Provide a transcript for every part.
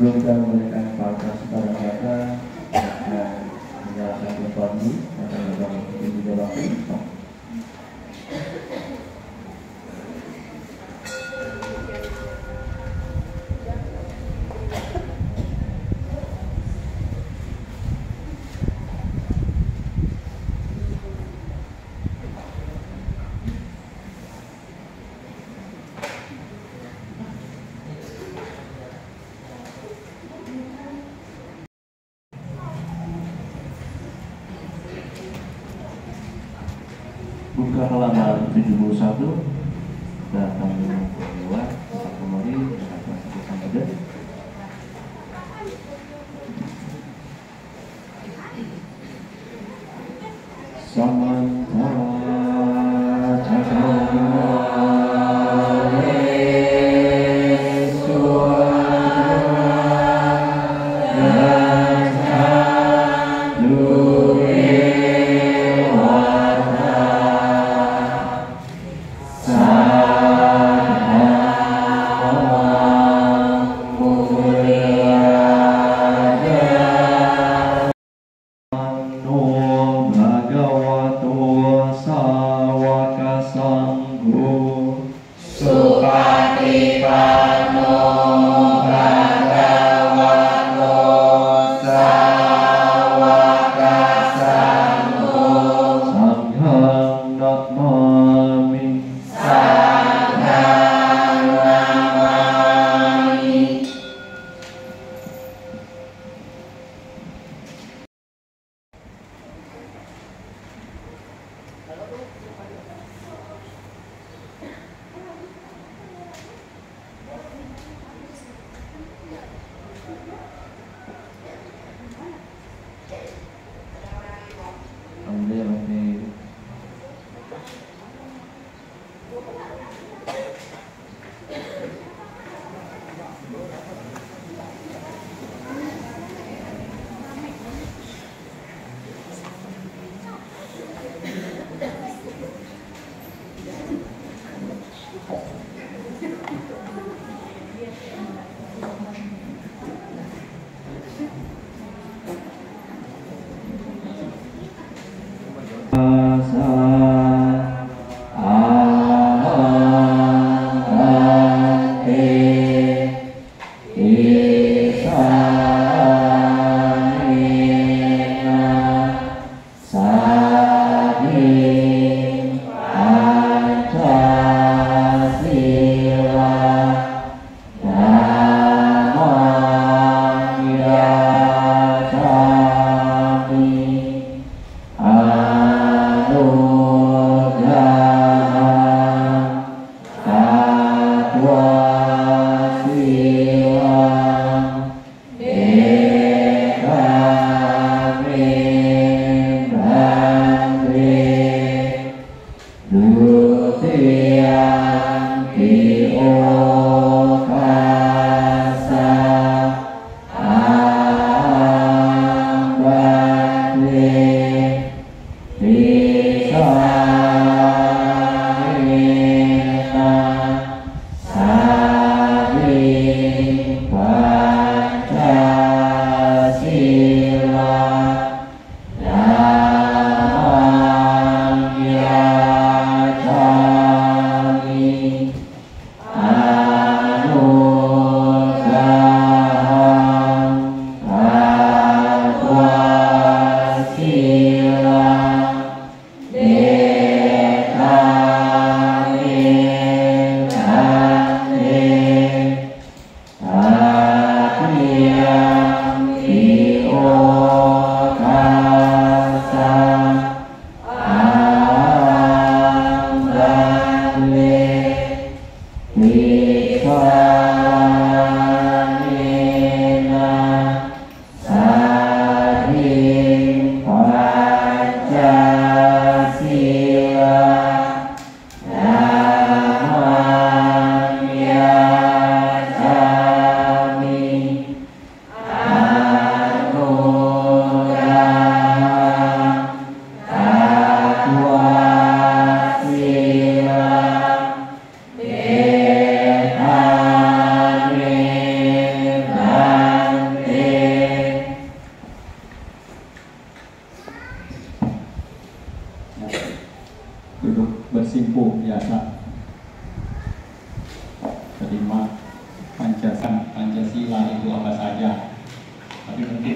Sebelum kita memberikan fasilitas kepada mereka, kita menyalakan telepon dulu akan Bapak mungkin juga waktu. Buka halaman 71 datang lewat satu mari satu saja. Samantha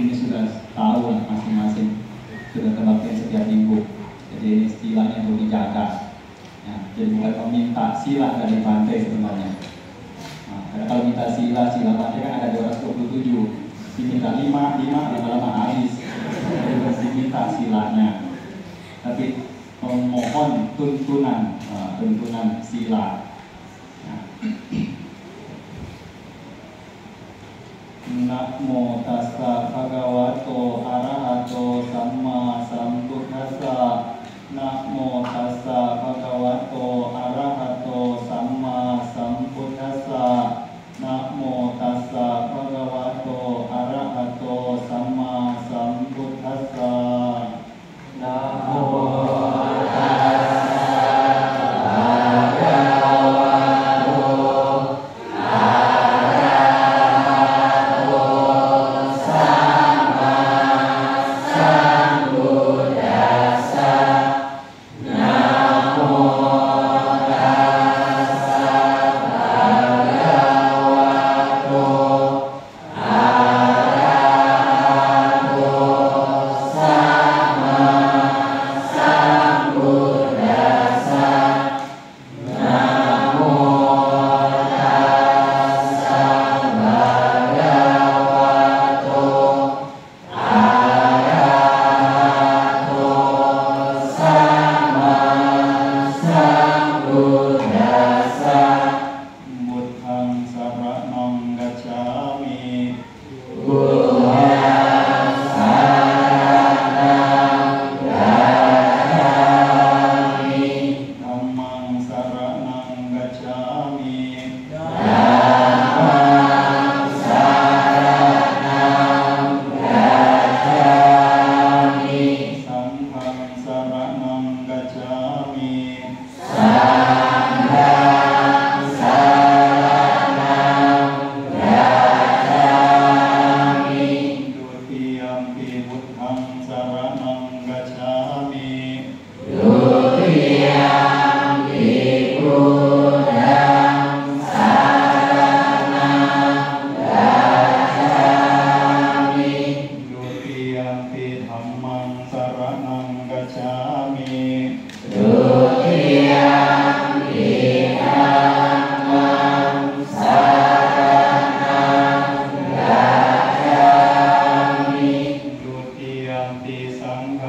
ini sudah tahu lah masing-masing, sudah terlatih setiap minggu. Jadi ini istilahnya untuk dijaga. Ya, jadi bukan meminta sila dari pantai sebenarnya. Nah, karena kalau minta sila pantai kan ada 227. Diminta 5 lama-lama habis. Jadi mesti minta silanya. Tapi memohon tuntunan sila. Nah. Namo tassa bhagavato arahato samma sambuddhassa. Namo tassa bhagavato arahato samma sambuddhassa. Namo tassa bhagavato arahato samma sambuddhassa. Namo Sang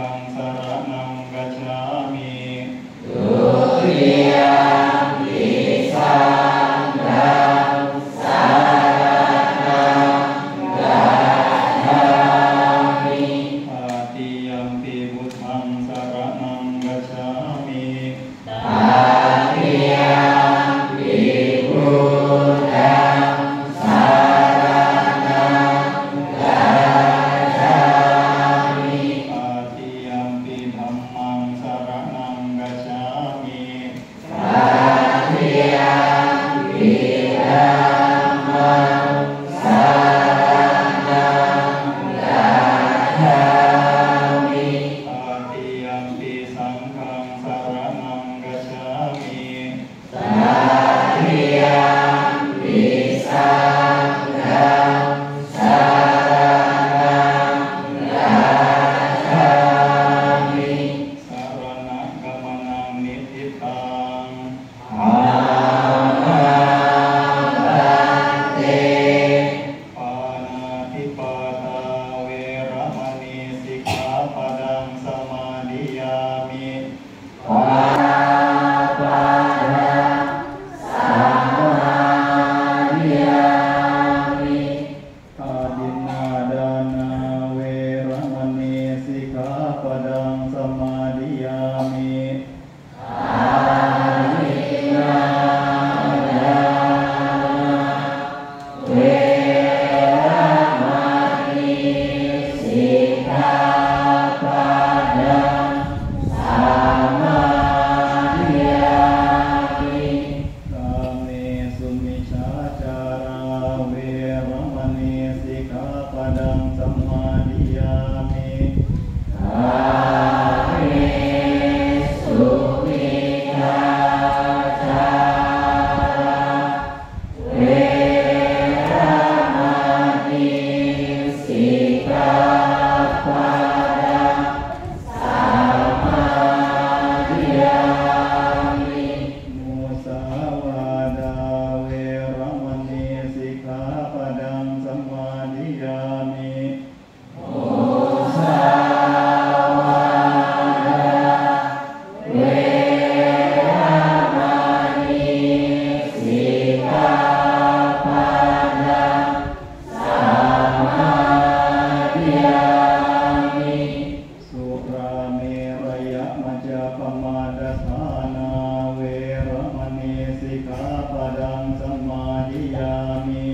สุราเมรยมัจจปมาดัฏฐานาเวรมณีสิกขาปดังสมาธิยามิ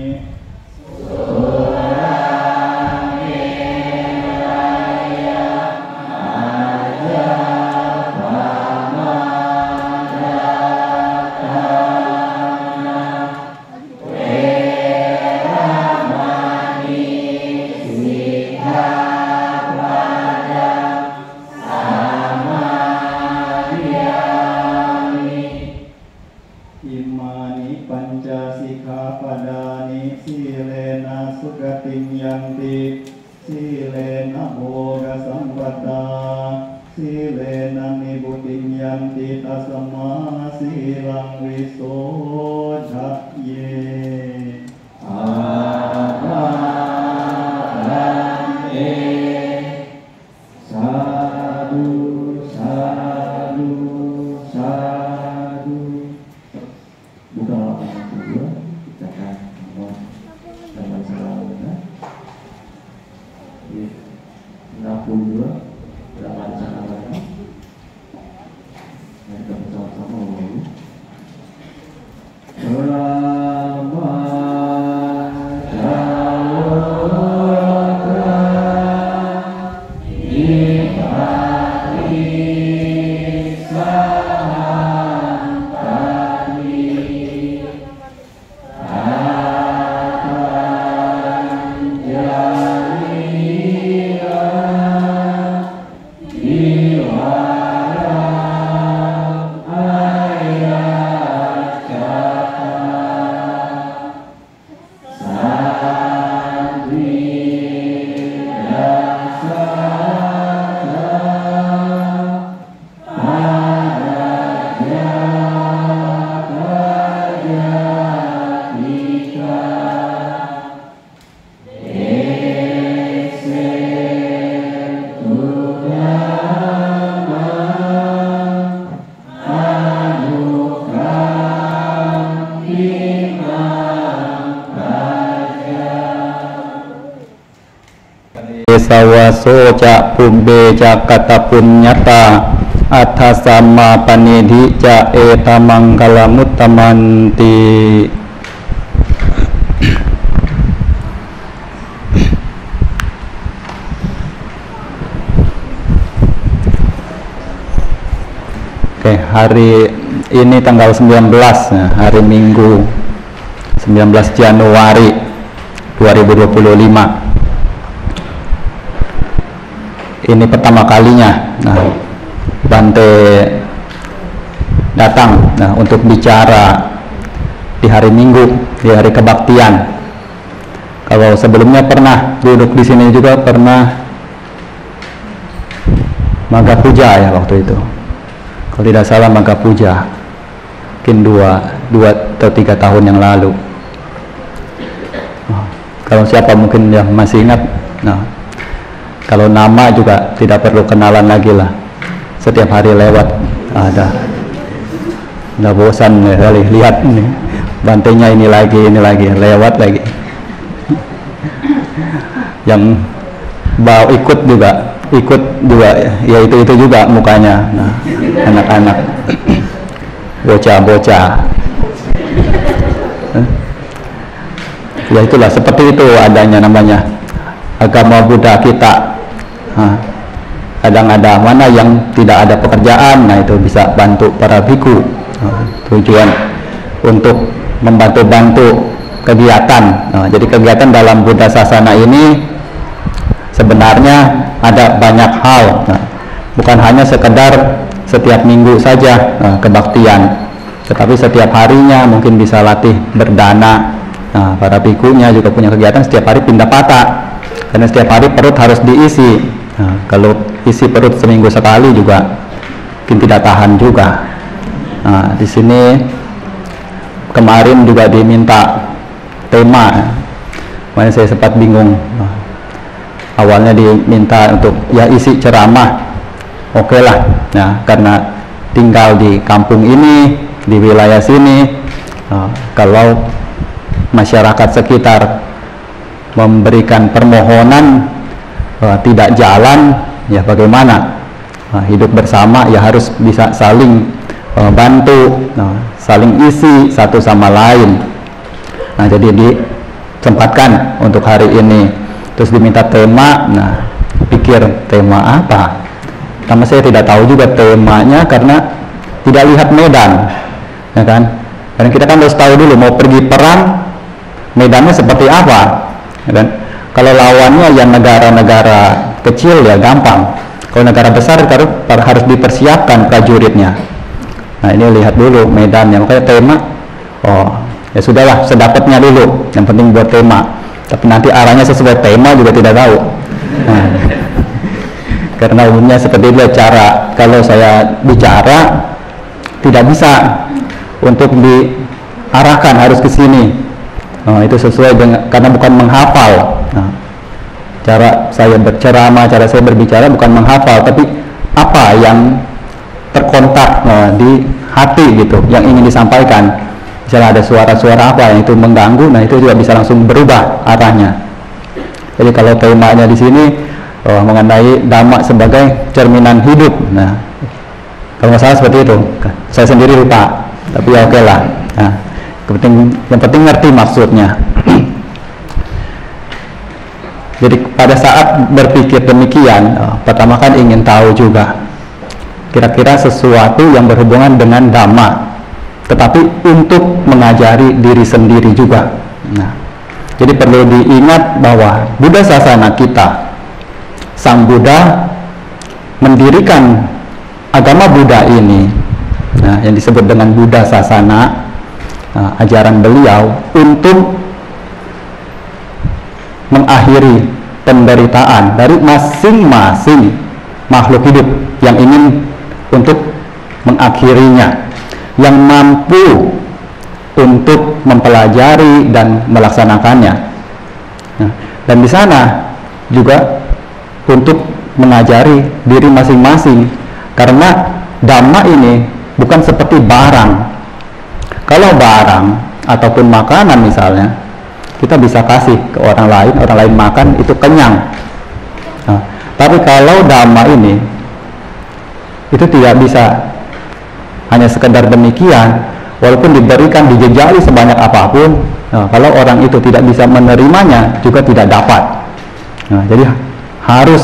สวะโสจะปุมเบจะกัตปุญญตาอัฏฐสัมมาปณิธิจะเอตมังคลมุตตมันติOke, hari ini tanggal 19, hari Minggu 19 Januari 2025. Ini pertama kalinya Bante datang untuk bicara di hari Minggu, di hari kebaktian. Kalau sebelumnya pernah duduk di sini juga pernah Maga Puja ya waktu itu. Kalau tidak salah Maga Puja, mungkin 2 atau 3 tahun yang lalu. Kalau siapa mungkin yang masih ingat, kalau nama juga tidak perlu kenalan lagi lah. Setiap hari lewat ada. Nggak bosan kali lihat ini. Bantenya ini lagi, lewat lagi. Yang bawa ikut juga ya itu juga mukanya. Anak-anak, bocah-bocah. Ya itulah, seperti itu adanya namanya agama Buddha kita. Kadang ada mana yang tidak ada pekerjaan, itu bisa bantu para biku. Tujuan untuk membantu-bantu kegiatan. Jadi kegiatan dalam Buddha Sasana ini sebenarnya ada banyak hal. Bukan hanya sekedar setiap minggu saja kebaktian, tetapi setiap harinya mungkin bisa latih berdana. Para bikunya juga punya kegiatan setiap hari pindah patah, karena setiap hari perut harus diisi. Kalau isi perut seminggu sekali juga mungkin tidak tahan juga. Di sini kemarin juga diminta tema, makanya saya sempat bingung. Awalnya diminta untuk ya isi ceramah, oke lah, karena tinggal di kampung ini, di wilayah sini. Kalau masyarakat sekitar memberikan permohonan tidak jalan, ya bagaimana? Hidup bersama ya harus bisa saling bantu, saling isi satu sama lain. Nah, jadi disempatkan untuk hari ini. Terus diminta tema, nah pikir tema apa? Pertama saya tidak tahu juga temanya karena tidak lihat medan, ya kan? Karena kita kan harus tahu dulu mau pergi perang, medannya seperti apa, ya kan? Kalau lawannya yang negara-negara kecil ya gampang. Kalau negara besar harus dipersiapkan prajuritnya. Nah, ini lihat dulu medannya. Makanya tema, ya sudahlah, sedapatnya dulu. Yang penting buat tema. Tapi nanti arahnya sesuai tema juga tidak tahu. Nah, karena umumnya seperti itu cara kalau saya bicara tidak bisa untuk diarahkan harus ke sini. Itu sesuai dengan karena bukan menghafal. Nah, cara saya berceramah, cara saya berbicara bukan menghafal, tapi apa yang terkontak di hati gitu, yang ingin disampaikan. Misalnya ada suara-suara apa yang itu mengganggu, nah itu juga bisa langsung berubah arahnya. Jadi kalau temanya di sini mengenai Dhamma sebagai cerminan hidup, nah kalau nggak salah seperti itu. Saya sendiri lupa, tapi ya oke lah. Nah, yang penting ngerti maksudnya. Jadi pada saat berpikir demikian, pertama kan ingin tahu juga kira-kira sesuatu yang berhubungan dengan Dhamma, tetapi untuk mengajari diri sendiri juga. Nah, jadi perlu diingat bahwa Buddha Sasana kita, Sang Buddha mendirikan agama Buddha ini, nah, yang disebut dengan Buddha Sasana, ajaran beliau untuk mengakhiri penderitaan dari masing-masing makhluk hidup yang ingin untuk mengakhirinya, yang mampu untuk mempelajari dan melaksanakannya. Nah, dan di sana juga untuk mengajari diri masing-masing, karena Dhamma ini bukan seperti barang. Kalau barang ataupun makanan misalnya, kita bisa kasih ke orang lain makan itu kenyang. Nah, tapi kalau Dhamma ini itu tidak bisa hanya sekedar demikian, walaupun diberikan, dijejali sebanyak apapun, nah, kalau orang itu tidak bisa menerimanya juga tidak dapat. Nah, jadi harus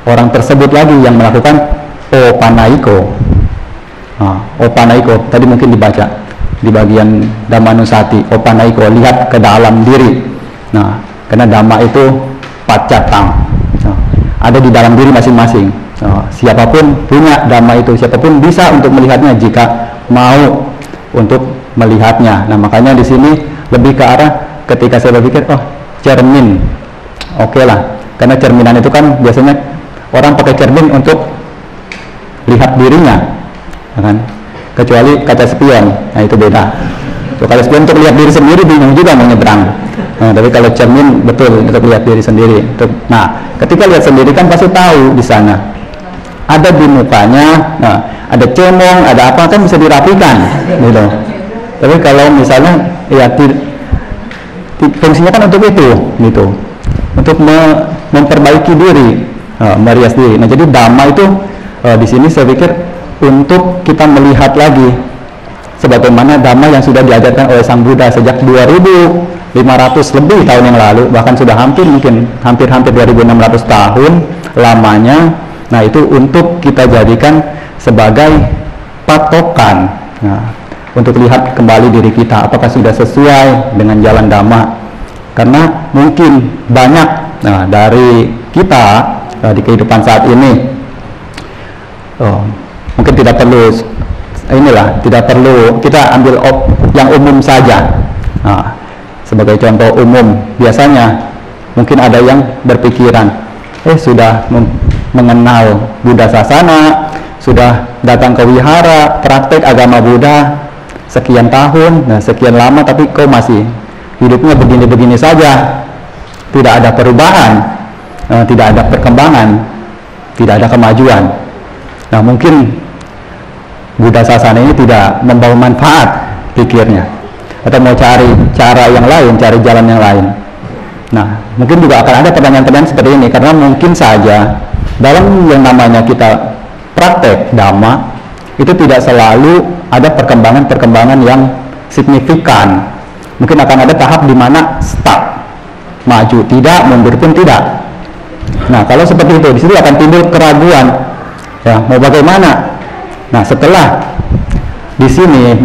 orang tersebut lagi yang melakukan opanaiko. Nah, opanaiko tadi mungkin dibaca di bagian Dhammanusati, opanaiko, lihat ke dalam diri. Nah, karena Dhamma itu pacatang, nah, ada di dalam diri masing-masing. Siapapun punya Dhamma itu, siapapun bisa untuk melihatnya jika mau untuk melihatnya. Nah, makanya di sini lebih ke arah ketika saya berpikir, cermin, oke lah, karena cerminan itu kan biasanya orang pakai cermin untuk lihat dirinya, kan? Kecuali kaca spion, nah itu beda. Kalau spion untuk lihat diri sendiri bingung juga mau nyebrang. Nah, tapi kalau cermin betul untuk lihat diri sendiri. Nah, ketika lihat sendiri kan pasti tahu di sana. Ada di mukanya, nah, ada cemong, ada apa kan bisa dirapikan, gitu. Tapi kalau misalnya, ya fungsinya kan untuk itu, gitu, untuk memperbaiki diri, merias diri. Nah, jadi Dhamma itu di sini saya pikir untuk kita melihat lagi sebagaimana Dhamma yang sudah diajarkan oleh Sang Buddha sejak 2500 lebih tahun yang lalu, bahkan sudah hampir 2600 tahun lamanya. Nah, itu untuk kita jadikan sebagai patokan, nah, untuk lihat kembali diri kita apakah sudah sesuai dengan jalan Dhamma. Karena mungkin banyak dari kita di kehidupan saat ini mungkin tidak perlu tidak perlu kita ambil yang umum saja. Nah, sebagai contoh umum, biasanya mungkin ada yang berpikiran sudah mengenal Buddha Sasana, sudah datang ke wihara, praktek agama Buddha sekian tahun, sekian lama, tapi kok masih hidupnya begini-begini saja, tidak ada perubahan, tidak ada perkembangan, tidak ada kemajuan. Nah, mungkin Buddha Sasana ini tidak membawa manfaat, pikirnya, atau mau cari cara yang lain, cari jalan yang lain. Nah, mungkin juga akan ada pertanyaan-pertanyaan seperti ini, karena mungkin saja dalam yang namanya kita praktek Dhamma itu tidak selalu ada perkembangan-perkembangan yang signifikan. Mungkin akan ada tahap di mana stuck, maju tidak, mundur pun tidak. Nah, kalau seperti itu, di situ akan timbul keraguan. Ya, mau bagaimana? Nah, setelah di sini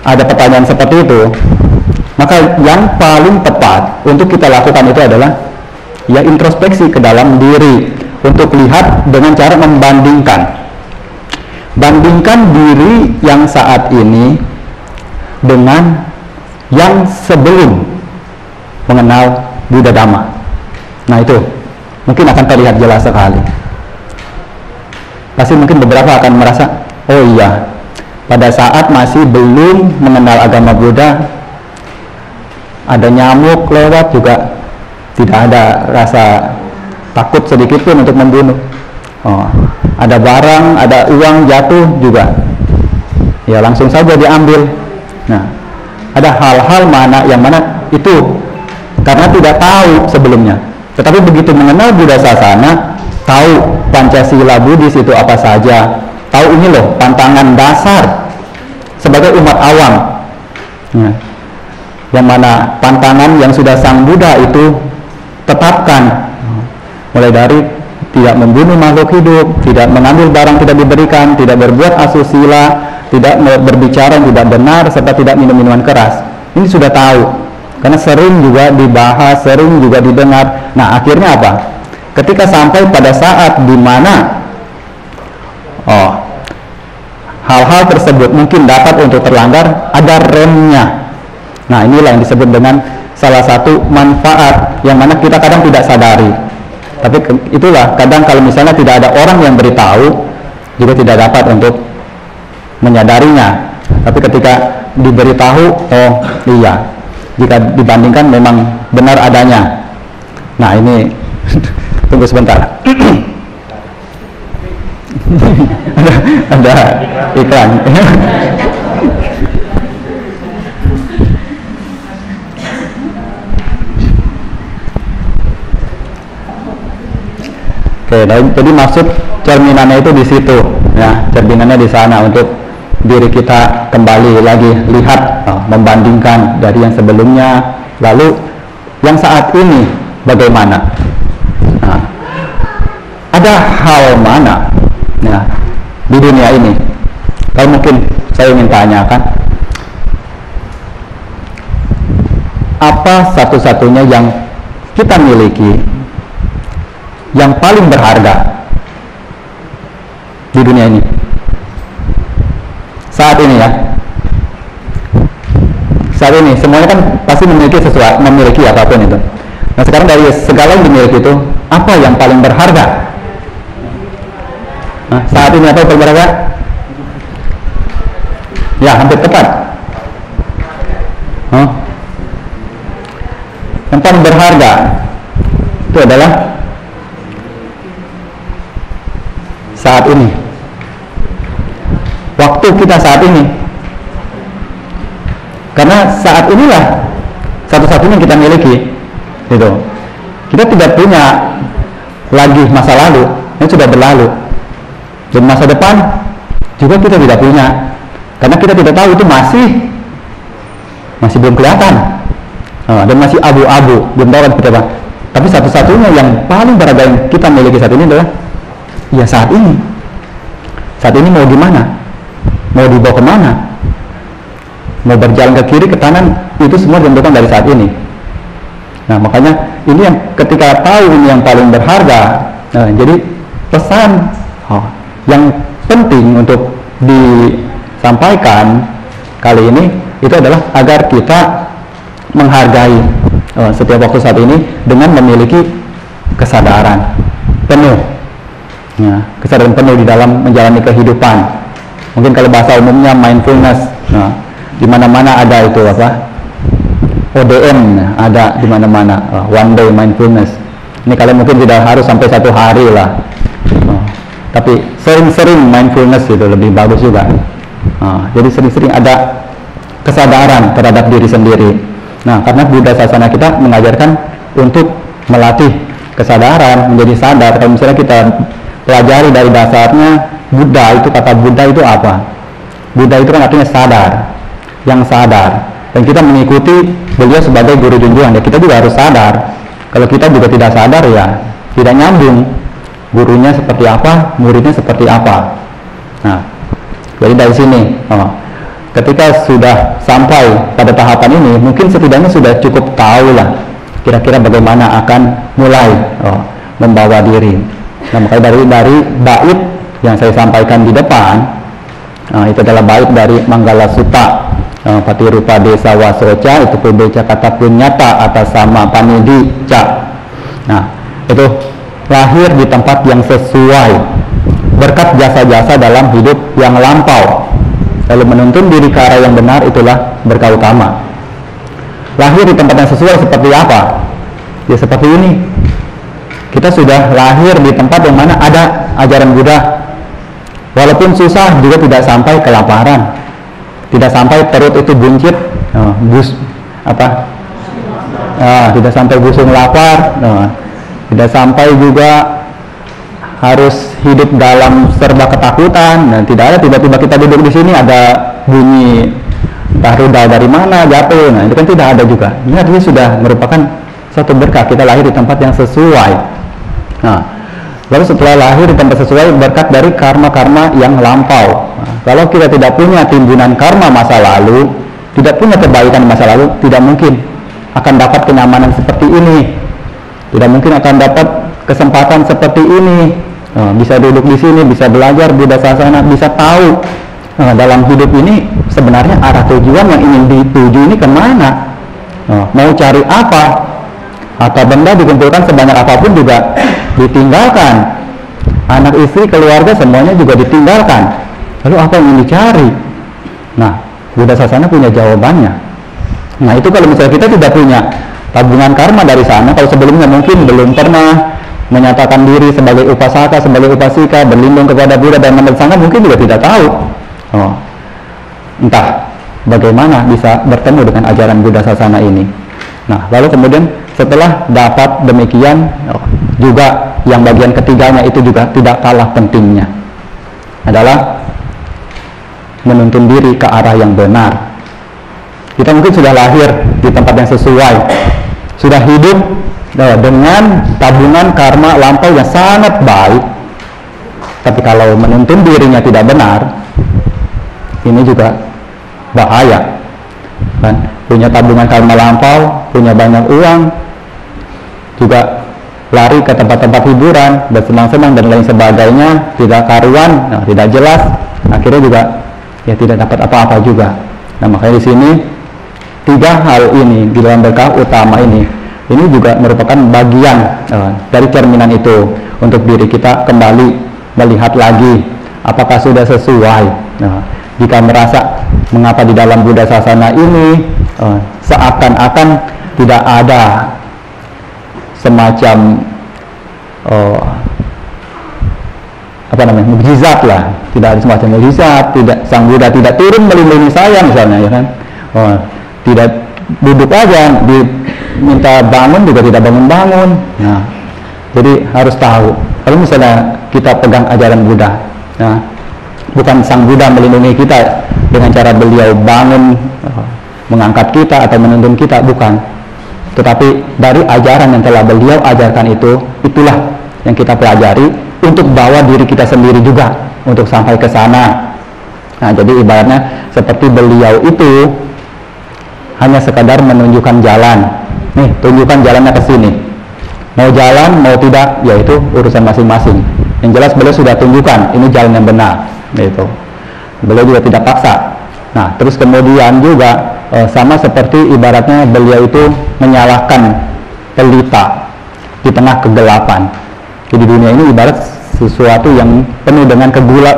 ada pertanyaan seperti itu, maka yang paling tepat untuk kita lakukan itu adalah ya introspeksi ke dalam diri untuk lihat dengan cara membandingkan. Bandingkan diri yang saat ini dengan yang sebelum mengenal Buddha Dhamma. Nah, itu mungkin akan terlihat jelas sekali. Pasti mungkin beberapa akan merasa, oh iya, pada saat masih belum mengenal agama Buddha, ada nyamuk lewat juga tidak ada rasa takut sedikit pun untuk membunuh. Oh, ada barang, ada uang jatuh juga, ya langsung saja diambil. Nah, ada hal-hal yang mana itu karena tidak tahu sebelumnya. Tetapi begitu mengenal Buddha Sasana, tahu Pancasila Buddhis itu apa saja, tahu ini loh pantangan dasar sebagai umat awam. Nah, yang mana pantangan yang sudah Sang Buddha itu tetapkan, mulai dari tidak membunuh makhluk hidup, tidak mengambil barang tidak diberikan, tidak berbuat asusila, tidak berbicara yang tidak benar, serta tidak minum minuman keras. Ini sudah tahu, karena sering juga dibahas, sering juga didengar. Nah, akhirnya apa? Ketika sampai pada saat di mana hal-hal tersebut mungkin dapat untuk terlanggar, ada remnya. Nah, inilah yang disebut dengan salah satu manfaat yang mana kita kadang tidak sadari. Tapi itulah kadang kalau misalnya tidak ada orang yang beritahu, juga tidak dapat untuk menyadarinya. Tapi ketika diberitahu, oh iya, jika dibandingkan memang benar adanya. Nah, ini tunggu sebentar. ada iklan. Oke, jadi maksud cerminannya itu di situ, ya, cerminannya di sana untuk diri kita kembali lagi lihat, membandingkan dari yang sebelumnya, lalu yang saat ini bagaimana. Nah, ada hal mana, ya, di dunia ini, kalau mungkin saya ingin tanyakan, apa satu-satunya yang kita miliki yang paling berharga di dunia ini saat ini, ya? Saat ini semuanya kan pasti memiliki apapun itu. Nah, sekarang dari segala yang dimiliki itu, apa yang paling berharga? Nah, saat ini apa yang paling berharga? Ya, hampir tepat. Yang paling berharga itu adalah saat ini, waktu kita saat ini, karena saat inilah satu-satunya kita miliki, gitu. Kita tidak punya lagi masa lalu yang sudah berlalu, dan masa depan juga kita tidak punya, karena kita tidak tahu, itu masih belum kelihatan, dan masih abu-abu, belum tahu seperti apa. Tapi satu-satunya yang paling berharga yang kita miliki saat ini adalah ya saat ini. Saat ini mau gimana? Mau dibawa kemana? Mau berjalan ke kiri, ke kanan, itu semua ditentukan dari saat ini. Nah, makanya ini yang ketika tahu ini yang paling berharga, jadi pesan yang penting untuk disampaikan kali ini itu adalah agar kita menghargai setiap waktu saat ini dengan memiliki kesadaran penuh. Ya, kesadaran penuh di dalam menjalani kehidupan. Mungkin kalau bahasa umumnya mindfulness. Nah, di mana-mana ada itu apa? ODM ada di mana-mana. One day mindfulness. Ini kalau mungkin tidak harus sampai 1 hari lah. Tapi sering-sering mindfulness itu lebih bagus juga. Jadi sering-sering ada kesadaran terhadap diri sendiri. Nah, karena Buddha Sasana kita mengajarkan untuk melatih kesadaran, menjadi sadar. Kalau misalnya kita pelajari dari dasarnya, Buddha itu, kata Buddha itu apa? Buddha itu kan artinya sadar, yang sadar. Dan kita mengikuti beliau sebagai guru junjungan, ya kita juga harus sadar. Kalau kita juga tidak sadar, ya tidak nyambung. Gurunya seperti apa, muridnya seperti apa. Nah, jadi dari sini, ketika sudah sampai pada tahapan ini, mungkin setidaknya sudah cukup tahu lah kira-kira bagaimana akan mulai membawa diri. Nah, makanya dari bait yang saya sampaikan di depan, itu adalah bait dari Manggala Sutta, Patirupa Desa Wasoca, itu pubeca kata punyata atas sama panidi ca. Nah, itu lahir di tempat yang sesuai berkat jasa-jasa dalam hidup yang lampau, lalu menuntun diri ke arah yang benar, itulah berkah utama. Lahir di tempat yang sesuai seperti apa? Ya seperti ini. Kita sudah lahir di tempat yang mana ada ajaran Buddha. Walaupun susah juga tidak sampai kelaparan, tidak sampai perut itu buncit, tidak sampai busung lapar, tidak sampai juga harus hidup dalam serba ketakutan. Nah, tidak ada tiba-tiba kita duduk di sini ada bunyi entah rudal dari mana jatuh. Nah, itu kan tidak ada juga. Ini artinya sudah merupakan satu berkah, kita lahir di tempat yang sesuai. Nah, lalu setelah lahir di tempat sesuai, berkat dari karma-karma yang lampau. Nah, kalau kita tidak punya timbunan karma masa lalu, tidak punya kebaikan masa lalu, tidak mungkin akan dapat kenyamanan seperti ini, tidak mungkin akan dapat kesempatan seperti ini. Bisa duduk di sini, bisa belajar Buddha Sasana, bisa tahu dalam hidup ini sebenarnya arah tujuan yang ingin dituju ini kemana, mau cari apa. Harta benda dikumpulkan sebanyak apapun juga ditinggalkan, anak istri, keluarga semuanya juga ditinggalkan. Lalu apa yang ingin dicari? Nah, Buddha Sasana punya jawabannya. Nah, itu kalau misalnya kita tidak punya tabungan karma dari sana, kalau sebelumnya mungkin belum pernah menyatakan diri sebagai upasaka, sebagai upasika, berlindung kepada Buddha dan Sangha, mungkin juga tidak tahu entah bagaimana bisa bertemu dengan ajaran Buddha Sasana ini. Nah, lalu kemudian setelah dapat demikian, juga yang bagian ketiganya itu juga tidak kalah pentingnya, adalah menuntun diri ke arah yang benar. Kita mungkin sudah lahir di tempat yang sesuai, sudah hidup dengan tabungan karma lampau yang sangat baik, tapi kalau menuntun dirinya tidak benar, ini juga bahaya kan? Punya tabungan karma lampau, punya banyak uang, juga lari ke tempat-tempat hiburan, bersenang-senang dan lain sebagainya, tidak karuan, tidak jelas, akhirnya juga ya tidak dapat apa-apa juga. Nah, makanya di sini tiga hal ini di dalam berkah utama ini juga merupakan bagian dari cerminan itu untuk diri kita kembali melihat lagi apakah sudah sesuai. Jika merasa mengapa di dalam Buddha Sasana ini seakan-akan tidak ada semacam mukjizat lah, tidak ada semacam mukjizat, tidak, Sang Buddha tidak turun melindungi saya misalnya, ya kan, tidak duduk aja diminta bangun juga tidak bangun-bangun. Nah, jadi harus tahu kalau misalnya kita pegang ajaran Buddha, nah, bukan Sang Buddha melindungi kita dengan cara beliau bangun mengangkat kita atau menuntun kita, bukan, tetapi dari ajaran yang telah beliau ajarkan itulah yang kita pelajari untuk bawa diri kita sendiri juga untuk sampai ke sana. Nah, jadi ibaratnya seperti beliau itu hanya sekadar menunjukkan jalan. Nih, tunjukkan jalannya ke sini. Mau jalan, mau tidak, yaitu urusan masing-masing. Yang jelas beliau sudah tunjukkan ini jalan yang benar. Gitu. Beliau juga tidak paksa. Nah, terus kemudian juga sama seperti ibaratnya beliau itu menyalakan pelita di tengah kegelapan. Jadi dunia ini ibarat sesuatu yang penuh dengan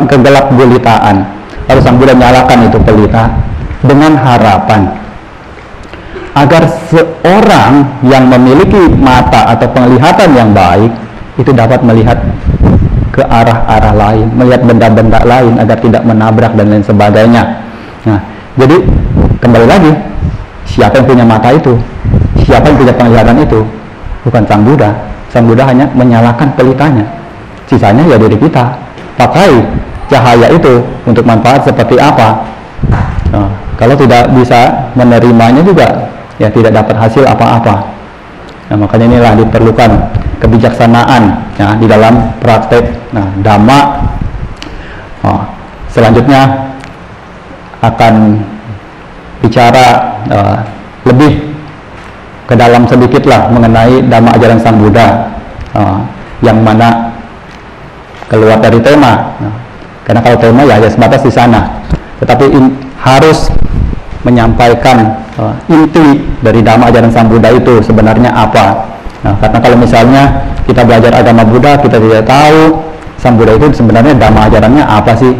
kegelap gulitaan. Lalu Sang Buddha nyalakan itu pelita dengan harapan agar seorang yang memiliki mata atau penglihatan yang baik itu dapat melihat ke arah-arah lain, melihat benda-benda lain agar tidak menabrak dan lain sebagainya. Nah, jadi kembali lagi, siapa yang punya mata itu, siapa yang punya penglihatan itu, bukan Sang Buddha. Sang Buddha hanya menyalakan pelitanya, sisanya ya diri kita. Pakai cahaya itu untuk manfaat seperti apa. Nah, kalau tidak bisa menerimanya juga ya tidak dapat hasil apa-apa. Nah, makanya inilah diperlukan kebijaksanaan ya di dalam praktek Dhamma. Selanjutnya akan bicara lebih ke dalam sedikitlah mengenai Dhamma ajaran Sang Buddha, yang mana keluar dari tema. Karena kalau tema ya hanya sebatas di sana, tetapi harus menyampaikan inti dari Dhamma ajaran Sang Buddha itu sebenarnya apa. Karena kalau misalnya kita belajar agama Buddha, kita tidak tahu Sang Buddha itu sebenarnya Dhamma ajarannya apa sih,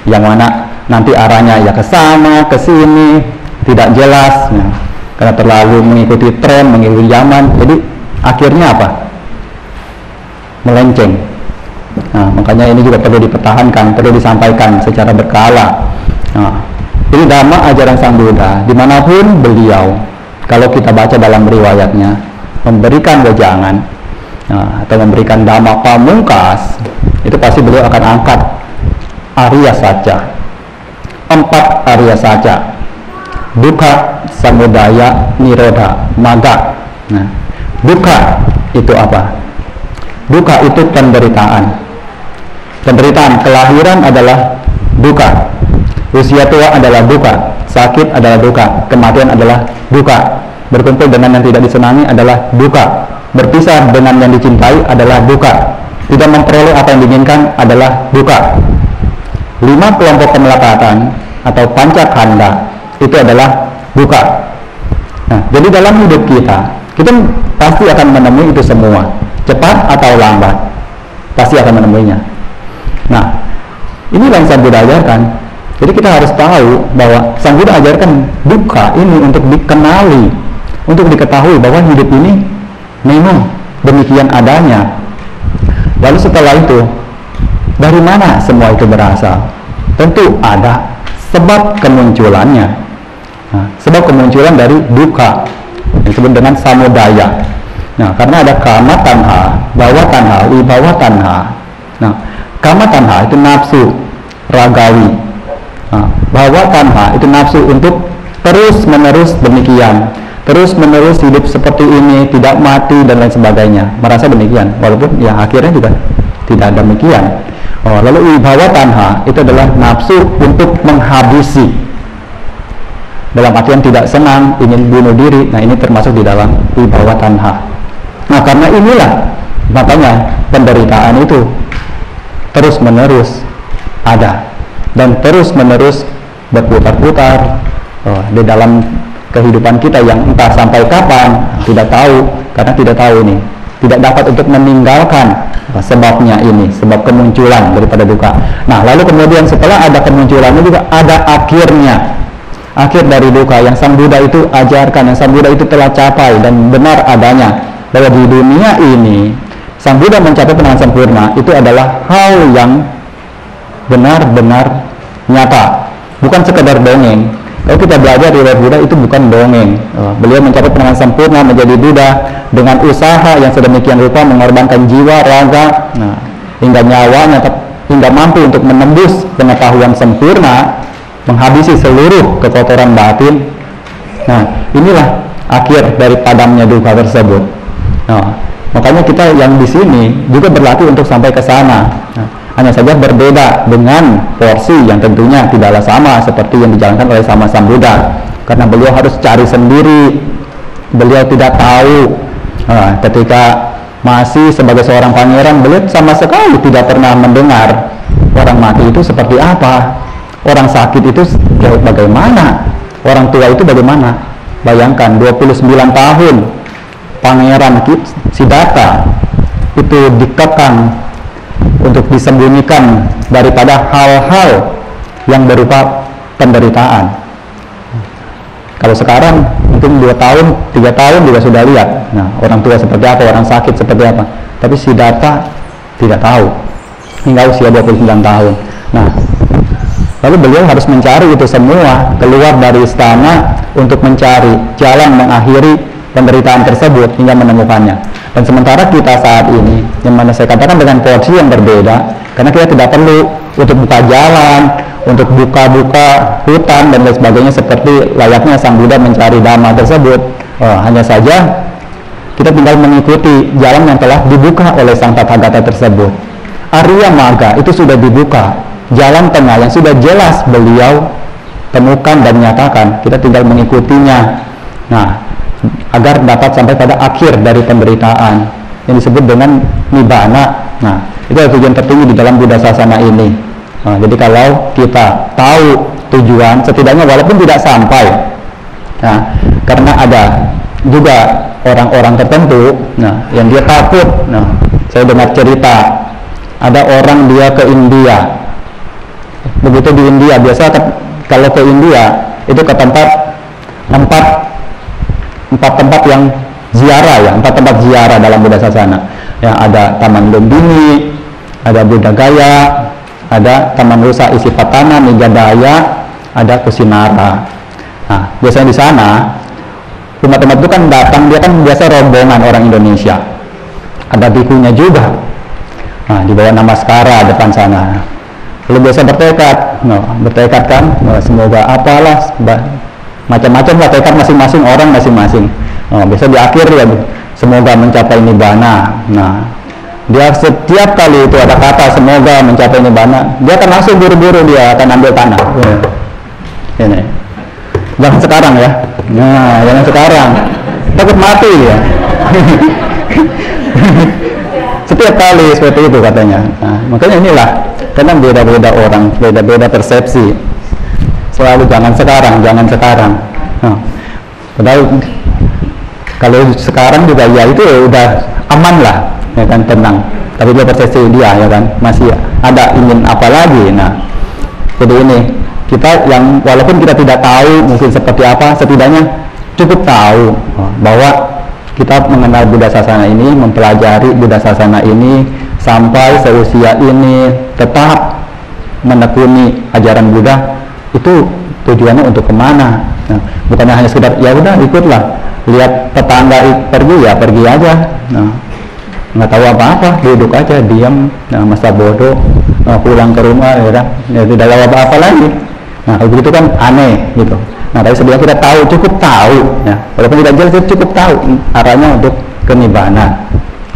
yang mana nanti arahnya ya ke sana, ke sini, tidak jelas, karena terlalu mengikuti tren, mengikuti zaman, jadi akhirnya apa? Melenceng. Makanya ini juga perlu dipertahankan, perlu disampaikan secara berkala. Ini Dhamma ajaran Sang Buddha, dimanapun beliau, kalau kita baca dalam riwayatnya, memberikan wejangan atau memberikan Dhamma pamungkas, itu pasti beliau akan angkat Arya Saja, 4 Arya Saja, dukkha, samudaya, nirodha, magga. Dukkha itu apa? Dukkha itu penderitaan. Penderitaan kelahiran adalah dukkha, usia tua adalah dukkha, sakit adalah dukkha, kematian adalah dukkha, berkumpul dengan yang tidak disenangi adalah dukkha, berpisah dengan yang dicintai adalah dukkha, tidak memperoleh apa yang diinginkan adalah dukkha. 5 kelompok kemelekatan atau pancakanda itu adalah dukkha. Jadi dalam hidup kita pasti akan menemui itu semua, cepat atau lambat pasti akan menemuinya. Ini yang Sang Buddha ajarkan. Jadi kita harus tahu bahwa Sang Buddha ajarkan dukkha ini untuk dikenali, untuk diketahui bahwa hidup ini memang demikian adanya. Lalu setelah itu, dari mana semua itu berasal? Tentu ada sebab kemunculannya. Sebab kemunculan dari dukkha disebut dengan samudaya. Karena ada kama tanha, bhava tanha, vibhava tanha. Kama tanha itu nafsu ragawi. Bhava tanha itu nafsu untuk terus menerus demikian, terus menerus hidup seperti ini, tidak mati dan lain sebagainya, merasa demikian, walaupun ya akhirnya juga tidak demikian. Lalu vibhava tanha itu adalah nafsu untuk menghabisi, dalam artian tidak senang, ingin bunuh diri. Ini termasuk di dalam vibhava tanha. Karena inilah makanya penderitaan itu terus menerus ada dan terus menerus berputar-putar di dalam kehidupan kita yang entah sampai kapan tidak tahu, karena tidak tahu ini, tidak dapat untuk meninggalkan sebabnya ini, sebab kemunculan daripada dukkha. Lalu kemudian setelah ada kemunculannya juga ada akhirnya, akhir dari dukkha yang Sang Buddha itu ajarkan, yang Sang Buddha itu telah capai dan benar adanya, bahwa di dunia ini Sang Buddha mencapai penanganan sempurna itu adalah hal yang benar-benar nyata, bukan sekedar dongeng. Kalau kita belajar di Buddha itu bukan dongeng. Beliau mencapai penanganan sempurna menjadi Buddha dengan usaha yang sedemikian rupa, mengorbankan jiwa, raga, hingga nyawanya, hingga mampu untuk menembus pengetahuan sempurna, menghabisi seluruh kekotoran batin. Inilah akhir dari padamnya dukkha tersebut. Makanya kita yang di sini juga berlatih untuk sampai ke sana. Hanya saja berbeda dengan porsi yang tentunya tidaklah sama seperti yang dijalankan oleh sama Sang Buddha, karena beliau harus cari sendiri. Beliau tidak tahu ketika masih sebagai seorang pangeran, beliau sama sekali tidak pernah mendengar orang mati itu seperti apa, orang sakit itu bagaimana, orang tua itu bagaimana. Bayangkan 29 tahun Pangeran Siddhartha itu dikekang untuk disembunyikan daripada hal-hal yang berupa penderitaan. Kalau sekarang mungkin 2 tahun, 3 tahun juga sudah lihat orang tua seperti apa, orang sakit seperti apa. Tapi Siddhartha tidak tahu hingga usia 29 tahun. Lalu beliau harus mencari itu semua, keluar dari istana untuk mencari jalan mengakhiri penderitaan tersebut hingga menemukannya. Dan sementara kita saat ini, yang mana saya katakan dengan porsi yang berbeda, karena kita tidak perlu untuk buka jalan, untuk buka-buka hutan dan lain sebagainya seperti layaknya Sang Buddha mencari dhamma tersebut. Hanya saja kita tinggal mengikuti jalan yang telah dibuka oleh Sang Tathagata tersebut. Arya Magga itu sudah dibuka, jalan tengah yang sudah jelas beliau temukan dan nyatakan, kita tinggal mengikutinya. Nah, agar dapat sampai pada akhir dari penderitaan yang disebut dengan nibbana. Nah, itu adalah tujuan tertinggi di dalam Buddha Sasana ini. Nah, jadi kalau kita tahu tujuan, setidaknya walaupun tidak sampai, nah, karena ada juga orang-orang tertentu, nah, yang dia takut. Nah, saya dengar cerita ada orang dia ke India. Begitu di India, biasa kalau ke India itu ke empat tempat yang ziarah, ya, 4 tempat ziarah dalam Buddha Sasana. Ya, ada Taman Lumbini, ada Buddha Gaya, ada Taman Rusa Isipatana, Nigadaya, ada Kusinara. Nah, biasanya di sana umat-umat itu kan datang, dia kan biasa rombongan orang Indonesia. Ada bikunya juga. Nah, di bawah namaskara depan sana. Lalu biasa bertekad kan, semoga apalah macam-macam lah tekad masing-masing orang masing-masing. Biasa di akhir ya, semoga mencapai nibbana. Nah, dia setiap kali itu ada kata semoga mencapai nibbana, dia akan langsung buru-buru dia akan ambil tanah. Ini. Jangan sekarang ya. Nah, jangan sekarang. Takut mati ya. Setiap kali seperti itu katanya. Nah, makanya inilah, karena beda-beda orang, beda-beda persepsi. Selalu jangan sekarang. Nah, padahal kalau sekarang juga ya itu udah aman lah, ya kan, tenang. Tapi dia persepsi dia, ya kan, masih ada ingin apa lagi. Nah, jadi ini kita yang walaupun kita tidak tahu mungkin seperti apa, setidaknya cukup tahu bahwa kita mengenal Buddha Sasana ini, mempelajari Buddha Sasana ini sampai seusia ini tetap menekuni ajaran Buddha, itu tujuannya untuk kemana? Nah, bukannya hanya sekedar ya udah ikutlah, lihat tetangga pergi ya pergi aja, nah, nggak tahu apa-apa, duduk aja diam, nah, masa bodoh, pulang ke rumah ya tidak tahu apa-apa lagi. Nah, begitu kan aneh gitu. Nah, tapi sebelum kita tahu, cukup tahu, ya, walaupun tidak jelas, cukup tahu arahnya untuk ke nibbana.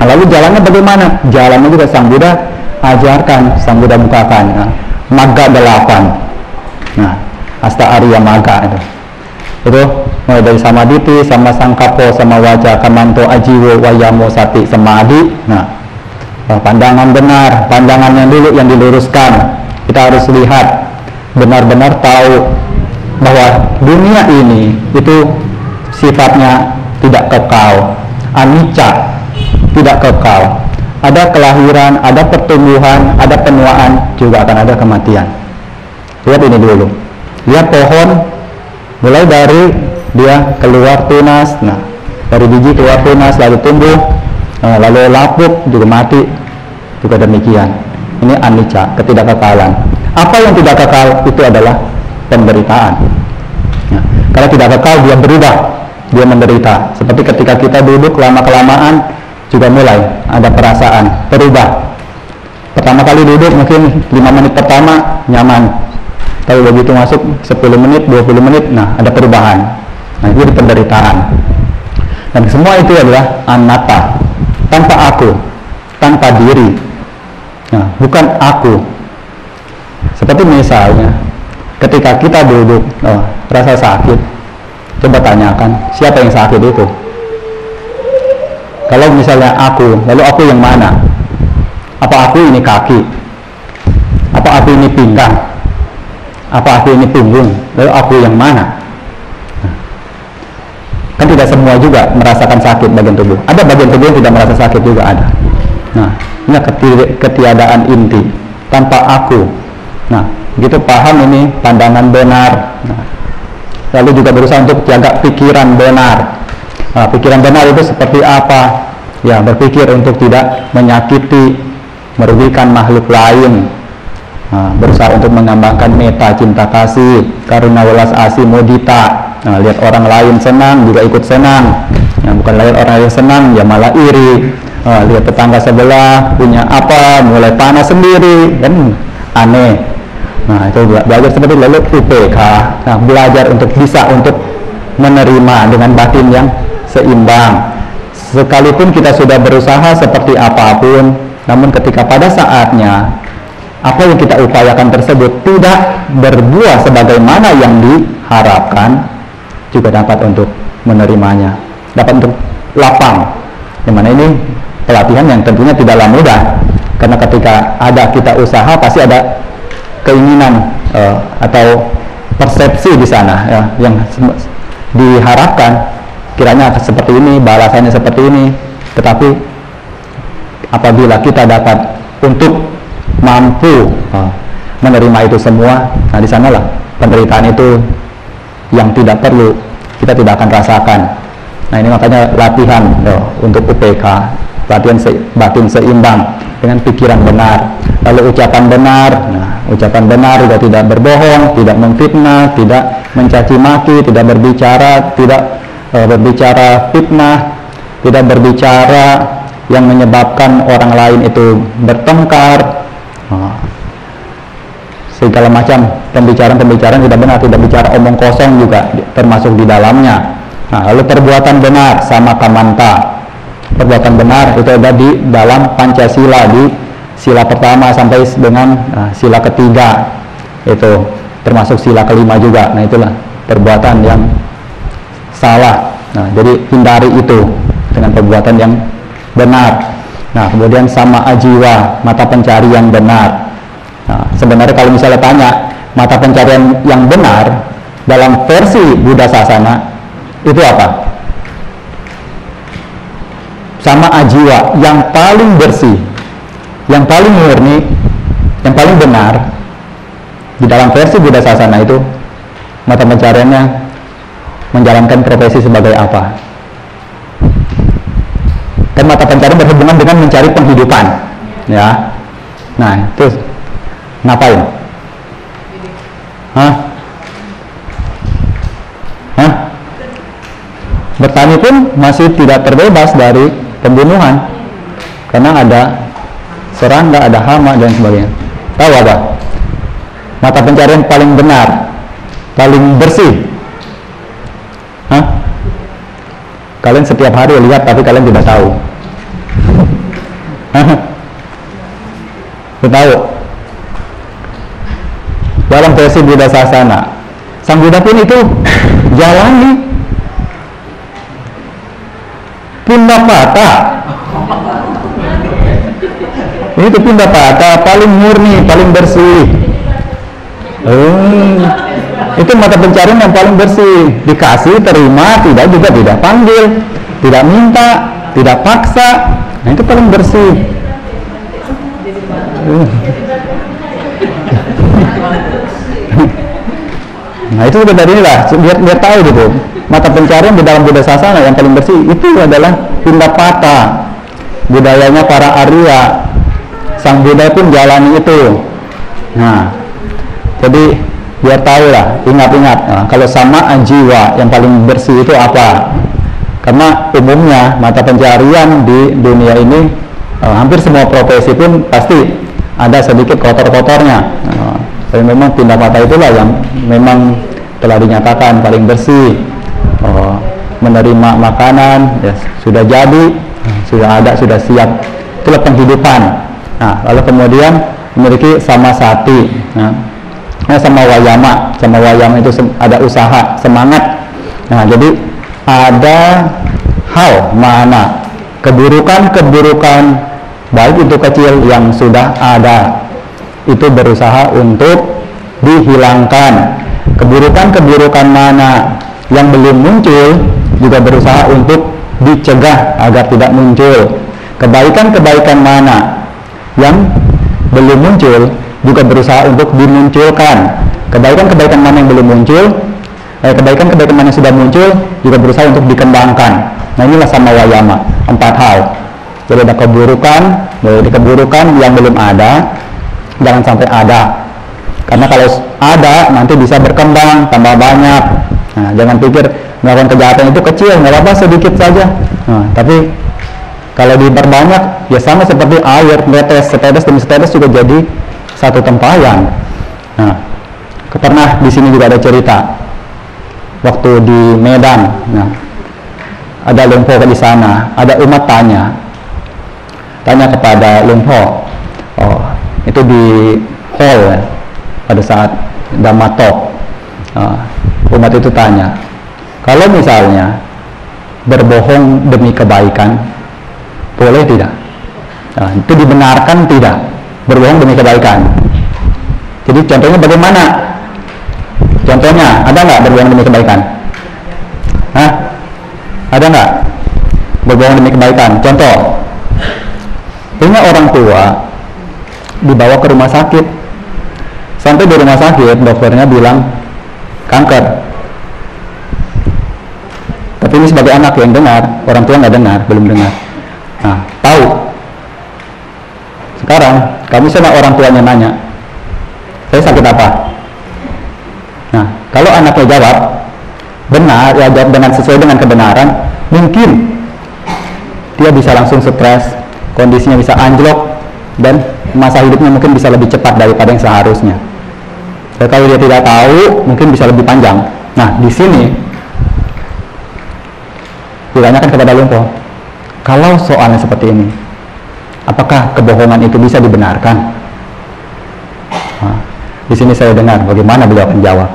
Nah, lalu jalannya bagaimana? Jalannya juga Sang Buddha ajarkan, Sang Buddha bukakan. Nah, Magga 8. Nah, Asta Arya Magga itu mulai dari Samaditi, sama Sangkapo, sama Waja, Kamanto, Ajiwo, Wayamo, Sati, Samadhi. Nah, pandangan benar, pandangan yang dulu yang diluruskan. Kita harus lihat, benar-benar tahu bahwa dunia ini itu sifatnya tidak kekal, anicca, tidak kekal. Ada kelahiran, ada pertumbuhan, ada penuaan, juga akan ada kematian. Lihat ini dulu, lihat pohon, mulai dari dia keluar tunas, nah dari biji keluar tunas, lalu tumbuh, lalu lapuk, juga mati, juga demikian. Ini anicca, ketidakkekalan. Apa yang tidak kekal itu adalah penderitaan. Ya, kalau tidak kekal dia berubah, dia menderita. Seperti ketika kita duduk lama-kelamaan juga mulai ada perasaan berubah. Pertama kali duduk mungkin 5 menit pertama nyaman, tapi begitu masuk 10 menit, 20 menit, nah ada perubahan. Nah, itu penderitaan. Dan semua itu adalah anatta, tanpa aku, tanpa diri. Nah, bukan aku. Seperti misalnya ketika kita duduk, rasa sakit, coba tanyakan siapa yang sakit itu. Kalau misalnya aku, lalu aku yang mana? Apa aku ini kaki? Apa aku ini pinggang? Apa aku ini punggung? Lalu aku yang mana? Kan tidak semua juga merasakan sakit bagian tubuh. Ada bagian tubuh yang tidak merasa sakit juga ada. Nah, ini ketiadaan inti, tanpa aku. Nah, begitu paham ini pandangan benar. Nah, lalu juga berusaha untuk jaga pikiran benar. Nah, pikiran benar itu seperti apa? Ya, berpikir untuk tidak menyakiti, merugikan makhluk lain. Nah, berusaha untuk mengembangkan meta, cinta kasih, karuna welas asih mudita. Nah, lihat orang lain senang juga ikut senang. bukan lagi orang yang senang, ya malah iri. Lihat tetangga sebelah punya apa, mulai panas sendiri, kan aneh. Nah, itu belajar seperti lalu UPK. Nah, belajar untuk bisa untuk menerima dengan batin yang seimbang. Sekalipun kita sudah berusaha seperti apapun, namun ketika pada saatnya apa yang kita upayakan tersebut tidak berbuah sebagaimana yang diharapkan, juga dapat untuk menerimanya, dapat untuk lapang. Dimana ini pelatihan yang tentunya tidaklah mudah, karena ketika ada kita usaha pasti ada keinginan atau persepsi di sana ya, yang diharapkan kiranya seperti ini, balasannya seperti ini. Tetapi apabila kita dapat untuk mampu menerima itu semua, nah di sanalah penderitaan itu yang tidak perlu kita tidak akan rasakan. Nah, ini makanya latihan untuk UPK, latihan batin seimbang dengan pikiran benar, lalu ucapan benar. Nah, ucapan benar juga tidak berbohong, tidak memfitnah, tidak mencaci maki, tidak berbicara fitnah, tidak berbicara yang menyebabkan orang lain itu bertengkar. Segala macam pembicaraan tidak benar, tidak bicara omong kosong juga termasuk di dalamnya. Nah, lalu perbuatan benar sama kamanta. Perbuatan benar itu ada di dalam Pancasila, di sila pertama sampai dengan sila ketiga, itu termasuk sila kelima juga. Nah, itulah perbuatan yang salah. Nah, jadi hindari itu dengan perbuatan yang benar. Nah, kemudian sama ajiwa, mata pencarian benar. Nah, sebenarnya kalau misalnya tanya mata pencarian yang benar dalam versi Buddha Sasana itu apa? Sama ajiwa, yang paling bersih, yang paling murni, yang paling benar di dalam versi Buddha Sasana itu mata pencariannya menjalankan profesi sebagai apa? Dan mata pencarian berhubungan dengan mencari penghidupan, ya. Nah, itu ngapain? Bertani pun masih tidak terbebas dari pembunuhan, karena ada serangga, ada hama dan sebagainya. Tahu apa? Mata pencarian paling benar, paling bersih. Kalian setiap hari lihat tapi kalian tidak tahu. Tahu? Dalam versi Buddha Sasana, Sang Buddha pun itu jalani Pindapata. Itu Pindapata paling murni, paling bersih. Itu mata pencarian yang paling bersih. Dikasih, terima, tidak juga tidak panggil, tidak minta, tidak paksa. Nah, itu paling bersih. Nah, itu udah dari inilah, biar tahu gitu. Mata pencarian di dalam Buddha Sasana yang paling bersih itu adalah Pindapata, budayanya para Arya. Sang Buddha pun jalani itu. Nah, jadi biar tahu lah, ingat-ingat. Nah, kalau sama jiwa yang paling bersih itu apa? Karena umumnya mata pencarian di dunia ini hampir semua profesi pun pasti ada sedikit kotor-kotornya. Tapi memang Pindapata itulah yang memang telah dinyatakan paling bersih. Menerima makanan ya, sudah jadi, sudah ada, sudah siap, itulah penghidupan. Nah, lalu kemudian memiliki sama sati. Nah, sama wayama itu ada usaha, semangat. Nah, jadi ada hal mana keburukan baik itu kecil yang sudah ada, itu berusaha untuk dihilangkan. Keburukan mana yang belum muncul juga berusaha untuk dicegah agar tidak muncul. Kebaikan mana yang belum muncul juga berusaha untuk dimunculkan. Kebaikan mana yang belum muncul, kebaikan mana yang sudah muncul juga berusaha untuk dikembangkan. Nah, inilah sama wayama, 4 hal. Jadi ada keburukan yang belum ada, jangan sampai ada. Karena kalau ada nanti bisa berkembang tambah banyak. Nah, jangan pikir melakukan kejahatan itu kecil, nggak apa-apa, sedikit saja. Nah, tapi kalau diperbanyak, ya sama seperti air, setetes demi setetes juga jadi satu tempayan. Nah, pernah di sini juga ada cerita waktu di Medan. Nah, ada Lumpo di sana, ada umat tanya kepada Lumpo. Oh, itu di hall ya, pada saat Dhamma-talk. Umat itu tanya, kalau misalnya berbohong demi kebaikan, boleh tidak? Nah, itu dibenarkan tidak? Berbohong demi kebaikan. Jadi contohnya bagaimana? Contohnya, ada nggak berbohong demi kebaikan? Hah? Ada nggak berbohong demi kebaikan? Contoh, punya orang tua dibawa ke rumah sakit. Sampai di rumah sakit, dokternya bilang kanker. Tapi ini sebagai anak yang dengar, orang tua nggak dengar, belum dengar. Nah, tahu. Sekarang, kamu sama orang tuanya nanya, saya sakit apa? Nah, kalau anaknya jawab benar, ya jawab dengan sesuai dengan kebenaran, mungkin dia bisa langsung stres, kondisinya bisa anjlok, dan masa hidupnya mungkin bisa lebih cepat daripada yang seharusnya. Dan kalau dia tidak tahu, mungkin bisa lebih panjang. Nah, di sini ditanyakan kepada Lumpo, kalau soalnya seperti ini, apakah kebohongan itu bisa dibenarkan? Nah, di sini saya dengar bagaimana beliau akan jawab.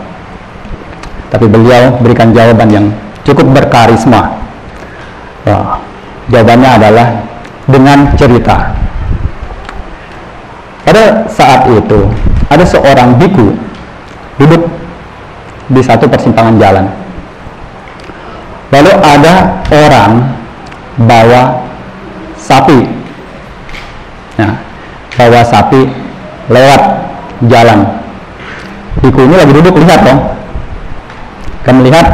Tapi beliau berikan jawaban yang cukup berkarisma. Jawabannya adalah dengan cerita. Pada saat itu ada seorang biku duduk di satu persimpangan jalan. Lalu ada orang bawa sapi. Nah, bawa sapi lewat jalan. Biku ini lagi duduk, lihat dong. Kamu lihat,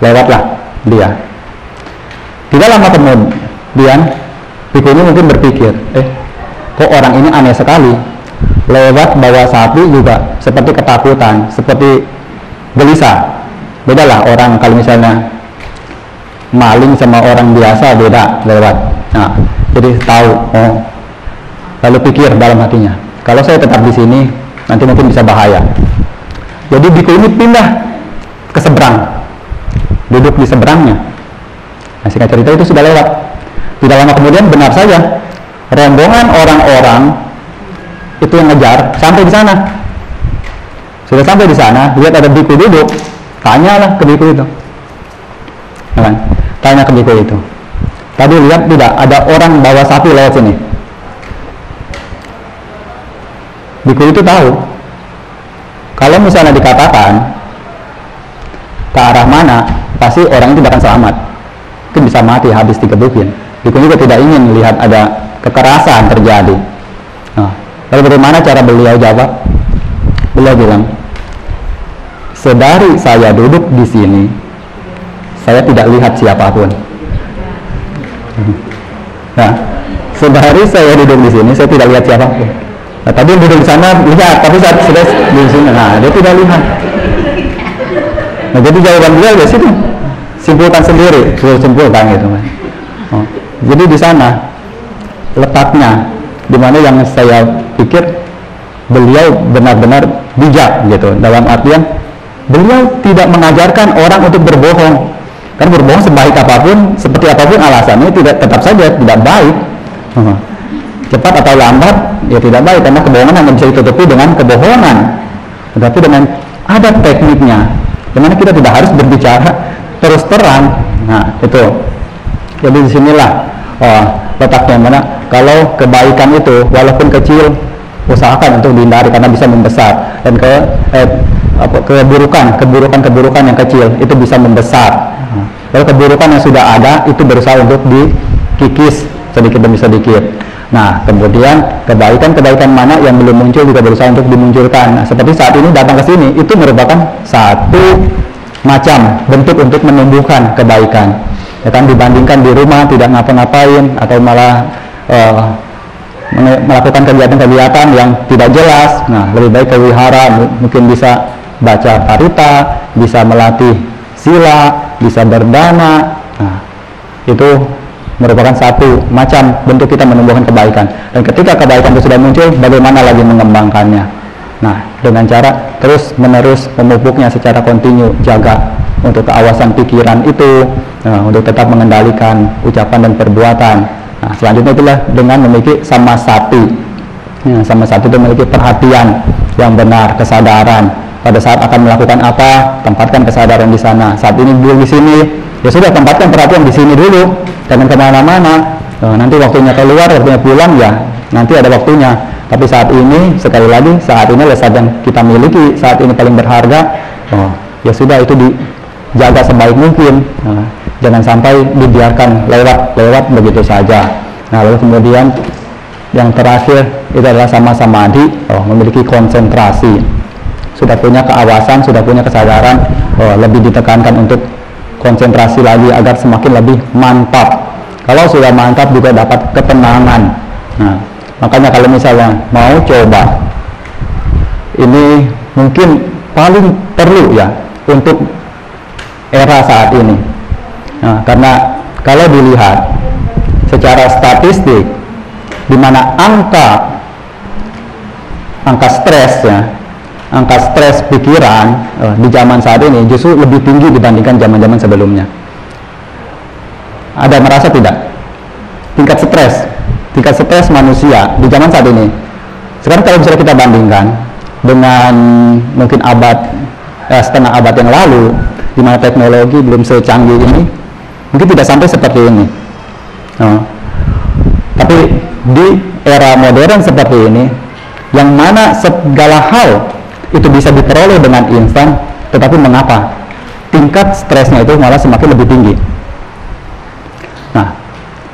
lewatlah dia. Tidak lama kemudian, biku ini mungkin berpikir, kok orang ini aneh sekali. Lewat bawa sapi juga seperti ketakutan, seperti gelisah. Beda lah orang kalau misalnya maling sama orang biasa, beda lewat. Nah, jadi tahu. Oh, lalu pikir dalam hatinya, kalau saya tetap di sini, nanti mungkin bisa bahaya. Jadi biku ini pindah ke seberang, duduk di seberangnya. Nah, singkat cerita itu sudah lewat. Tidak lama kemudian benar saja rombongan orang-orang itu yang ngejar sampai di sana. Sudah sampai di sana, lihat ada biku duduk, tanyalah ke biku itu. Nah, tanya ke biku itu. Tadi lihat tidak ada orang bawa sapi lewat sini. Biku itu tahu kalau misalnya dikatakan ke arah mana, pasti orang itu tidak akan selamat. Mungkin bisa mati, habis dikebukin. Biku juga tidak ingin lihat ada kekerasan terjadi. Nah, lalu bagaimana cara beliau jawab? Beliau bilang, sedari saya duduk di sini, saya tidak lihat siapapun. Nah, sedari saya duduk di sini, saya tidak lihat siapapun. Nah, tadi yang duduk di sana lihat, tapi saat sudah di sini, nah dia tidak lihat. Nah, jadi jawaban beliau dari situ, simpulkan sendiri, simpulkan gitu kan. Oh, jadi di sana letaknya, dimana yang saya pikir beliau benar-benar bijak gitu, dalam artian beliau tidak mengajarkan orang untuk berbohong. Kan berbohong sebaik apapun, seperti apapun alasannya, tetap saja tidak baik. Cepat atau lambat ya tidak baik, karena kebohongan hanya bisa ditutupi dengan kebohongan. Tetapi dengan ada tekniknya, dimana kita tidak harus berbicara terus terang. Nah, itu. Jadi disinilah letaknya, mana kalau kebaikan itu walaupun kecil, usahakan untuk dihindari karena bisa membesar, dan keburukan yang kecil itu bisa membesar. Lalu keburukan yang sudah ada itu berusaha untuk dikikis sedikit demi sedikit. Nah, kemudian kebaikan mana yang belum muncul juga berusaha untuk dimunculkan. Nah, seperti saat ini datang ke sini, itu merupakan satu macam bentuk untuk menumbuhkan kebaikan. Ya kan, dibandingkan di rumah tidak ngapa-ngapain atau malah melakukan kegiatan-kegiatan yang tidak jelas. Nah, lebih baik ke wihara, mungkin bisa baca parita, bisa melatih sila, bisa berdana. Nah, itu merupakan satu macam bentuk kita menumbuhkan kebaikan. Dan ketika kebaikan itu sudah muncul, bagaimana lagi mengembangkannya? Nah, dengan cara terus-menerus memupuknya secara kontinu, jaga untuk keawasan pikiran itu, untuk tetap mengendalikan ucapan dan perbuatan. Nah, selanjutnya itulah dengan memiliki samasati. Sama satu itu memiliki perhatian yang benar, kesadaran. Pada saat akan melakukan apa, tempatkan kesadaran di sana. Saat ini dulu di sini, ya sudah tempatkan perhatian di sini dulu, jangan kemana-mana. Nanti waktunya keluar, waktunya pulang, ya nanti ada waktunya. Tapi saat ini, sekali lagi, saat ini adalah saat yang kita miliki, saat ini paling berharga. Ya sudah, itu dijaga sebaik mungkin. Jangan sampai dibiarkan lewat begitu saja. Nah, lalu kemudian yang terakhir itu adalah samadhi, memiliki konsentrasi, sudah punya keawasan, sudah punya kesadaran, lebih ditekankan untuk konsentrasi lagi agar semakin lebih mantap. Kalau sudah mantap juga dapat ketenangan. Nah, makanya kalau misalnya mau coba, ini mungkin paling perlu ya untuk era saat ini. Nah, karena kalau dilihat secara statistik, di mana angka stres ya, angka stres pikiran di zaman saat ini justru lebih tinggi dibandingkan zaman-zaman sebelumnya. Ada merasa tidak? Tingkat stres manusia di zaman saat ini. Sekarang kalau misalnya kita bandingkan dengan mungkin setengah abad yang lalu, di mana teknologi belum secanggih ini, mungkin tidak sampai seperti ini. Tapi di era modern seperti ini, yang mana segala hal itu bisa diperoleh dengan instan, tetapi mengapa tingkat stresnya itu malah semakin lebih tinggi? Nah,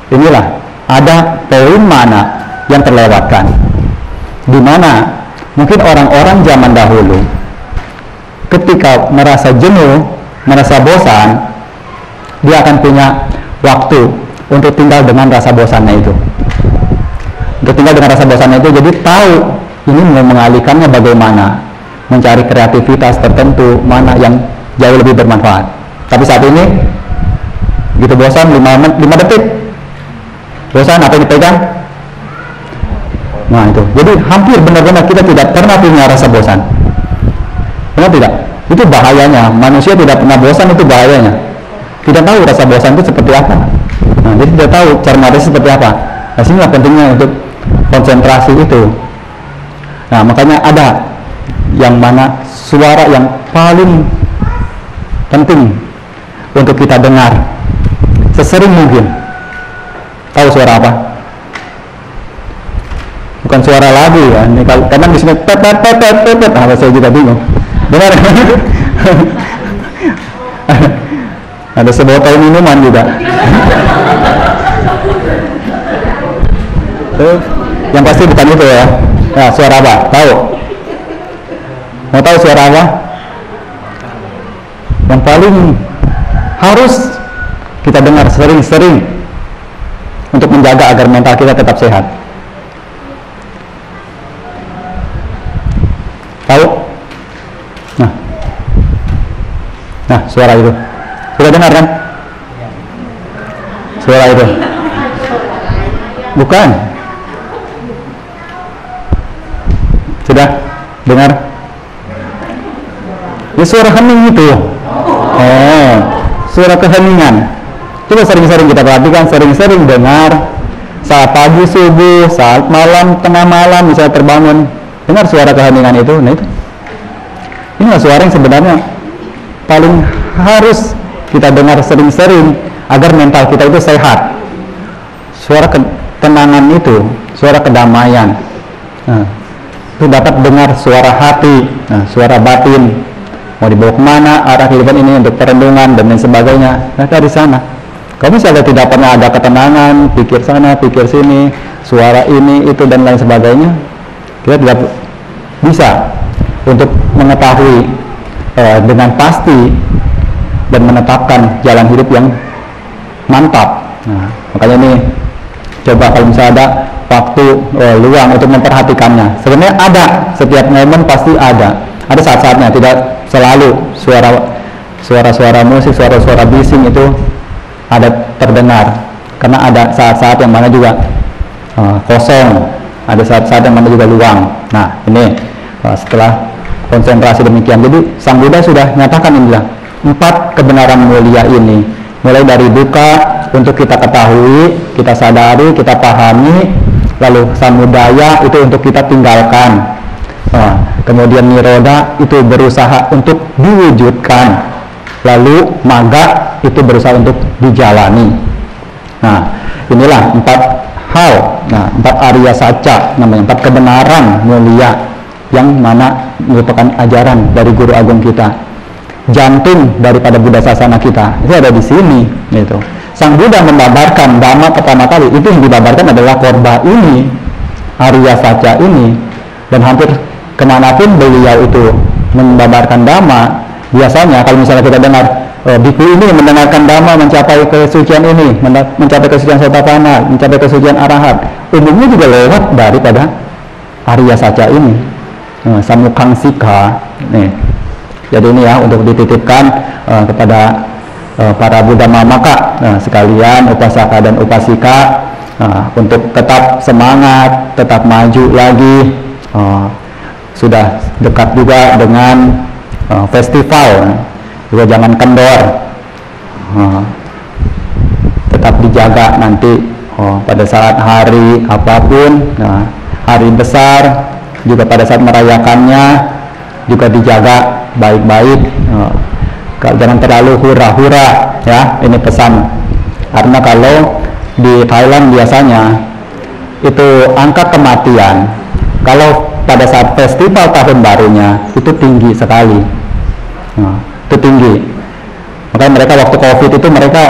inilah ada poin mana yang terlewatkan, di mana mungkin orang-orang zaman dahulu ketika merasa jenuh, merasa bosan, dia akan punya waktu untuk tinggal dengan rasa bosannya itu. Jadi tahu ini mau mengalihkannya bagaimana, mencari kreativitas tertentu mana yang jauh lebih bermanfaat. Tapi saat ini gitu bosan 5 detik, bosan apa yang dipegang. Nah itu, jadi hampir benar-benar kita tidak pernah punya rasa bosan. Benar tidak? Itu bahayanya. Manusia tidak pernah bosan, itu bahayanya. Tidak tahu rasa bosan itu seperti apa. Nah, jadi tidak tahu cara mengatasi seperti apa. Nah, sinilah pentingnya untuk konsentrasi itu. Nah, makanya ada yang mana suara yang paling penting untuk kita dengar sesering mungkin. Tahu suara apa? Bukan suara lagu ya. Ini kadang di sini pet. Saya juga bingung. Benar? Ada sebotol minuman juga. Yang pasti bukan itu ya. Nah, suara apa? Tahu? Mau tahu suara apa? Yang paling harus kita dengar sering-sering untuk menjaga agar mental kita tetap sehat. Tahu? Nah, suara itu. Sudah dengar kan? Suara itu. Bukan. Sudah dengar? Ini suara hening itu. Suara keheningan. Coba sering-sering kita perhatikan, sering-sering dengar. Saat pagi, subuh, saat malam, tengah malam, misalnya terbangun, dengar suara keheningan itu. Nah itu. Inilah suara yang sebenarnya paling harus kita dengar sering-sering agar mental kita itu sehat. Suara ketenangan itu, suara kedamaian. Nah, itu dapat dengar suara hati, suara batin. Mau dibawa kemana, arah kehidupan ini untuk perlindungan dan lain sebagainya. Nah, dari sana. Kalau misalnya tidak pernah ada ketenangan, pikir sana, pikir sini, suara ini, itu dan lain sebagainya, kita tidak bisa untuk mengetahui dengan pasti dan menetapkan jalan hidup yang mantap. Nah, makanya ini coba kalau misalnya ada waktu luang untuk memperhatikannya. Sebenarnya ada, setiap momen pasti ada. Ada saat-saatnya, tidak selalu suara suara-suara musik, suara-suara bising itu ada terdengar, karena ada saat-saat yang mana juga kosong, ada saat-saat yang mana juga luang. Nah ini setelah konsentrasi demikian, jadi Sang Buddha sudah nyatakan inilah 4 kebenaran mulia ini, mulai dari dukkha untuk kita ketahui, kita sadari, kita pahami, lalu samudaya itu untuk kita tinggalkan, kemudian nirodha itu berusaha untuk diwujudkan, lalu magga itu berusaha untuk dijalani. Nah inilah 4 hal, 4 Arya Saca namanya, 4 kebenaran mulia yang mana merupakan ajaran dari guru agung kita. Jantung daripada Buddha Sasana kita itu ada di sini gitu. Sang Buddha membabarkan Dhamma pertama kali, itu yang dibabarkan adalah korba ini, Arya Saca ini, dan hampir kemanapun beliau itu membabarkan Dhamma, biasanya kalau misalnya kita dengar biku ini mendengarkan Dhamma mencapai kesucian ini, mencapai kesucian Sotapanna, mencapai kesucian Arahat, umumnya juga lewat daripada Arya Saca ini, Samukhang Sikha nih. Jadi ini ya untuk dititipkan kepada para Buddha Mamaka sekalian, upasaka dan upasika, untuk tetap semangat, tetap maju lagi. Sudah dekat juga dengan festival, juga jangan kendor, tetap dijaga nanti pada saat hari apapun, hari besar juga pada saat merayakannya juga dijaga baik-baik. Jangan terlalu hura-hura ya, ini pesan. Karena kalau di Thailand biasanya itu angka kematian kalau pada saat festival tahun barunya itu tinggi sekali, itu tinggi. Makanya mereka waktu COVID itu mereka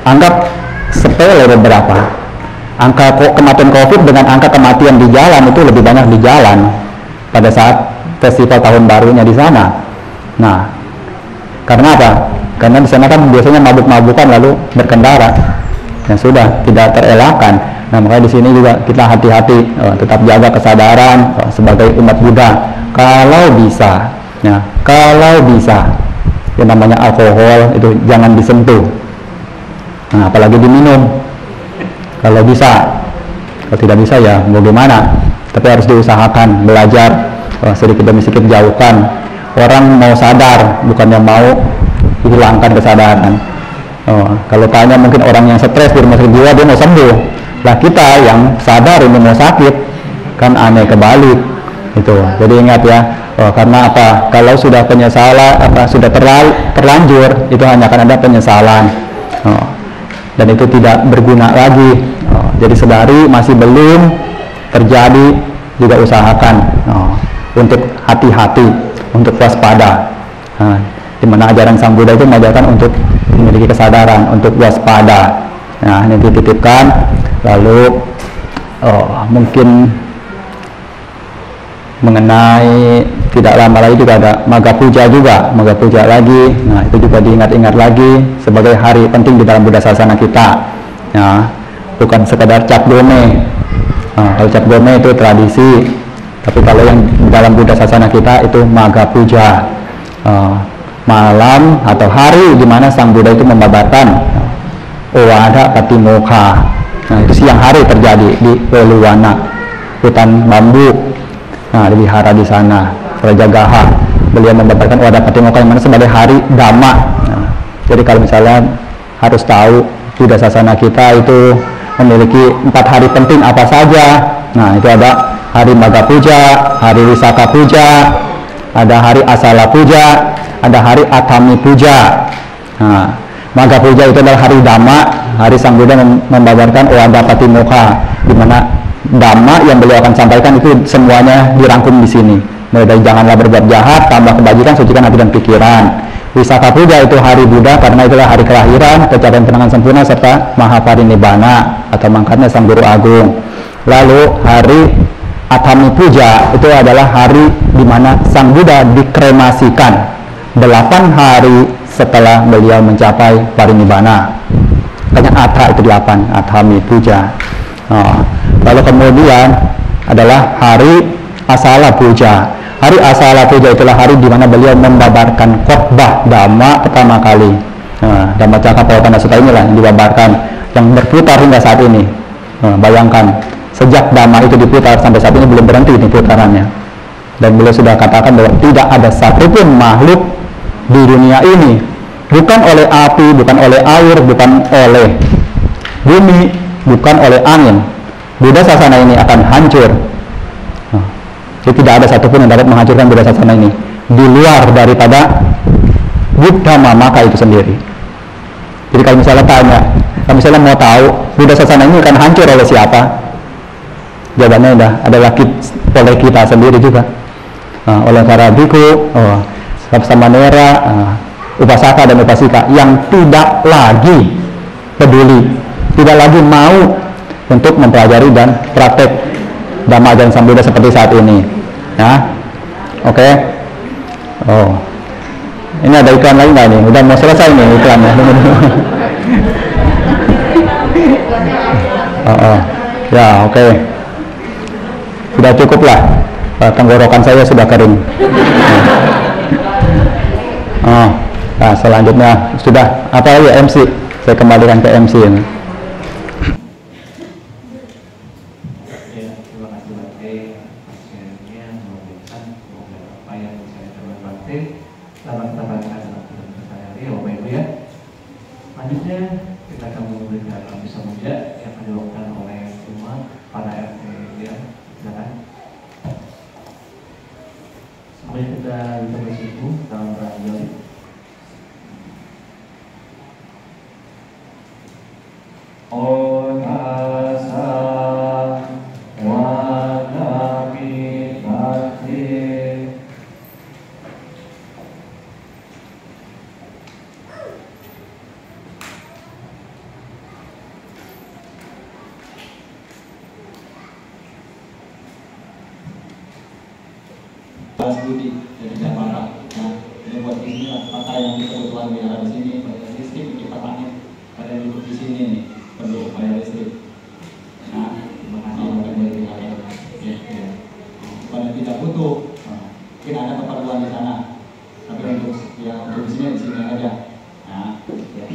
anggap sepele beberapa. Angka kematian COVID dengan angka kematian di jalan itu lebih banyak di jalan pada saat festival tahun barunya di sana. Nah, karena apa? Karena di sana kan biasanya mabuk-mabukan lalu berkendara, yang sudah tidak terelakkan. Nah, makanya di sini juga kita hati-hati, tetap jaga kesadaran sebagai umat Buddha. Kalau bisa, yang namanya alkohol itu jangan disentuh. Nah, apalagi diminum. Kalau bisa, kalau tidak bisa ya bagaimana? Tapi harus diusahakan, belajar sedikit demi sedikit jauhkan. Orang mau sadar, bukannya mau hilangkan kesadaran. Kalau tanya mungkin orang yang stres di rumah sakit jiwa dia mau sembuh. Lah kita yang sadar ini mau sakit, kan aneh kebalik. Itu. Jadi ingat ya, karena apa? Kalau sudah penyesalan, sudah terlanjur, itu hanya akan ada penyesalan. Dan itu tidak berguna lagi. Jadi sedari masih belum terjadi, juga usahakan untuk hati-hati, untuk waspada. Di mana ajaran Sang Buddha itu mengajarkan untuk memiliki kesadaran, untuk waspada. Nah, ini dititipkan. Lalu mungkin mengenai tidak lama lagi juga ada Magga Puja juga, Magga Puja lagi. Nah, itu juga diingat-ingat lagi sebagai hari penting di dalam Buddha Sasana kita. Ya, bukan sekadar Cap Dome. Kalau Cap Dome itu tradisi, tapi kalau yang dalam Buddha Sasana kita itu Magga Puja, malam atau hari di mana Sang Buddha itu membabarkan Owada Patimokkha. Nah, itu siang hari terjadi di Wewuwana, hutan bambu. Nah, di wihara di sana, Raja Gaha, beliau membabarkan Owada Patimokkha yang mana sebagai hari Dhamma. Nah, jadi kalau misalnya harus tahu Buddha Sasana kita itu memiliki 4 hari penting apa saja. Nah, itu ada hari Magga Puja, hari Wisaka Puja, ada hari Asala Puja, ada hari Atami Puja. Nah, Magga Puja itu adalah hari Dhamma, hari Sang Buddha membabarkan Owada Patimokkha, di mana Dhamma yang beliau akan sampaikan itu semuanya dirangkum di sini. Mulai dari janganlah berbuat jahat, tambah kebajikan, sucikan hati dan pikiran. Wisaka Puja itu hari Buddha karena itulah hari kelahiran, pencapaian kenangan sempurna serta Mahaparinibbana atau mangkatnya Sang Guru Agung. Lalu hari Atami Puja itu adalah hari di mana Sang Buddha dikremasikan 8 hari setelah beliau mencapai parinibbana. Makanya Ata itu 8, Atami Puja. Lalu kemudian adalah hari Asala Puja. Hari Asala Puja itulah hari di mana beliau membabarkan khotbah Dhamma pertama kali. Nah, Dhamma Cakkappavattana Sutta inilah yang dibabarkan, yang berputar hingga saat ini. Nah, bayangkan, sejak Dhamma itu diputar sampai saat ini belum berhenti ini putarannya. Dan beliau sudah katakan bahwa tidak ada satupun makhluk di dunia ini, bukan oleh api, bukan oleh air, bukan oleh bumi, bukan oleh angin, Buddha Sasana ini akan hancur. Nah, jadi tidak ada satupun yang dapat menghancurkan Buddha Sasana ini di luar daripada Buddha Mamaka itu sendiri. Jadi kalau misalnya tanya, kalau misalnya mau tahu Buddha Sasana ini akan hancur oleh siapa, jawabannya adalah oleh kita sendiri juga. Oleh para biku, samanera, upasaka dan upasika yang tidak lagi peduli, tidak lagi mau untuk mempelajari dan praktek Dhamma ajaran Sang Buddha seperti saat ini. Ya, oke. Oh, ini ada iklan lagi nggak nih? Udah mau selesai nih iklannya. Ya, oke. Sudah cukup lah. Tenggorokan saya sudah kering. Nah, selanjutnya sudah apa lagi MC? Saya kembalikan ke MC ini. Terima kasih Bante. Pasiennya memberikan apa yang saya coba Bante. Selamat mendapatkan waktu sehari-hari, Bapak Ibu ya. Selanjutnya kita akan memberikan Abdi Samuja yang akan dilakukan oleh semua para RT ya. Silakan. Sampai kita bisa bersiku dalam radio. Balas budi dari Jakarta. Nah, ini buat ini apa yang kita kebutuhan biara di sini, bayar listrik kita pakai. Pada yang duduk di sini nih perlu bayar listrik. Nah, terima kasih untuk bayar. Ya. Pada tidak butuh, mungkin ada keperluan di sana. Tapi untuk di sini aja. Nah, ya.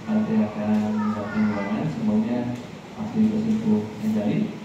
Nanti akan mendapatkan ruangan, semuanya masih bersiku menjadi.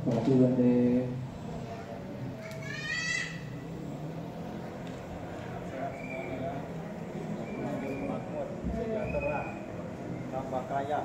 Terima kasih Bante. Sejahtera, tambah kaya.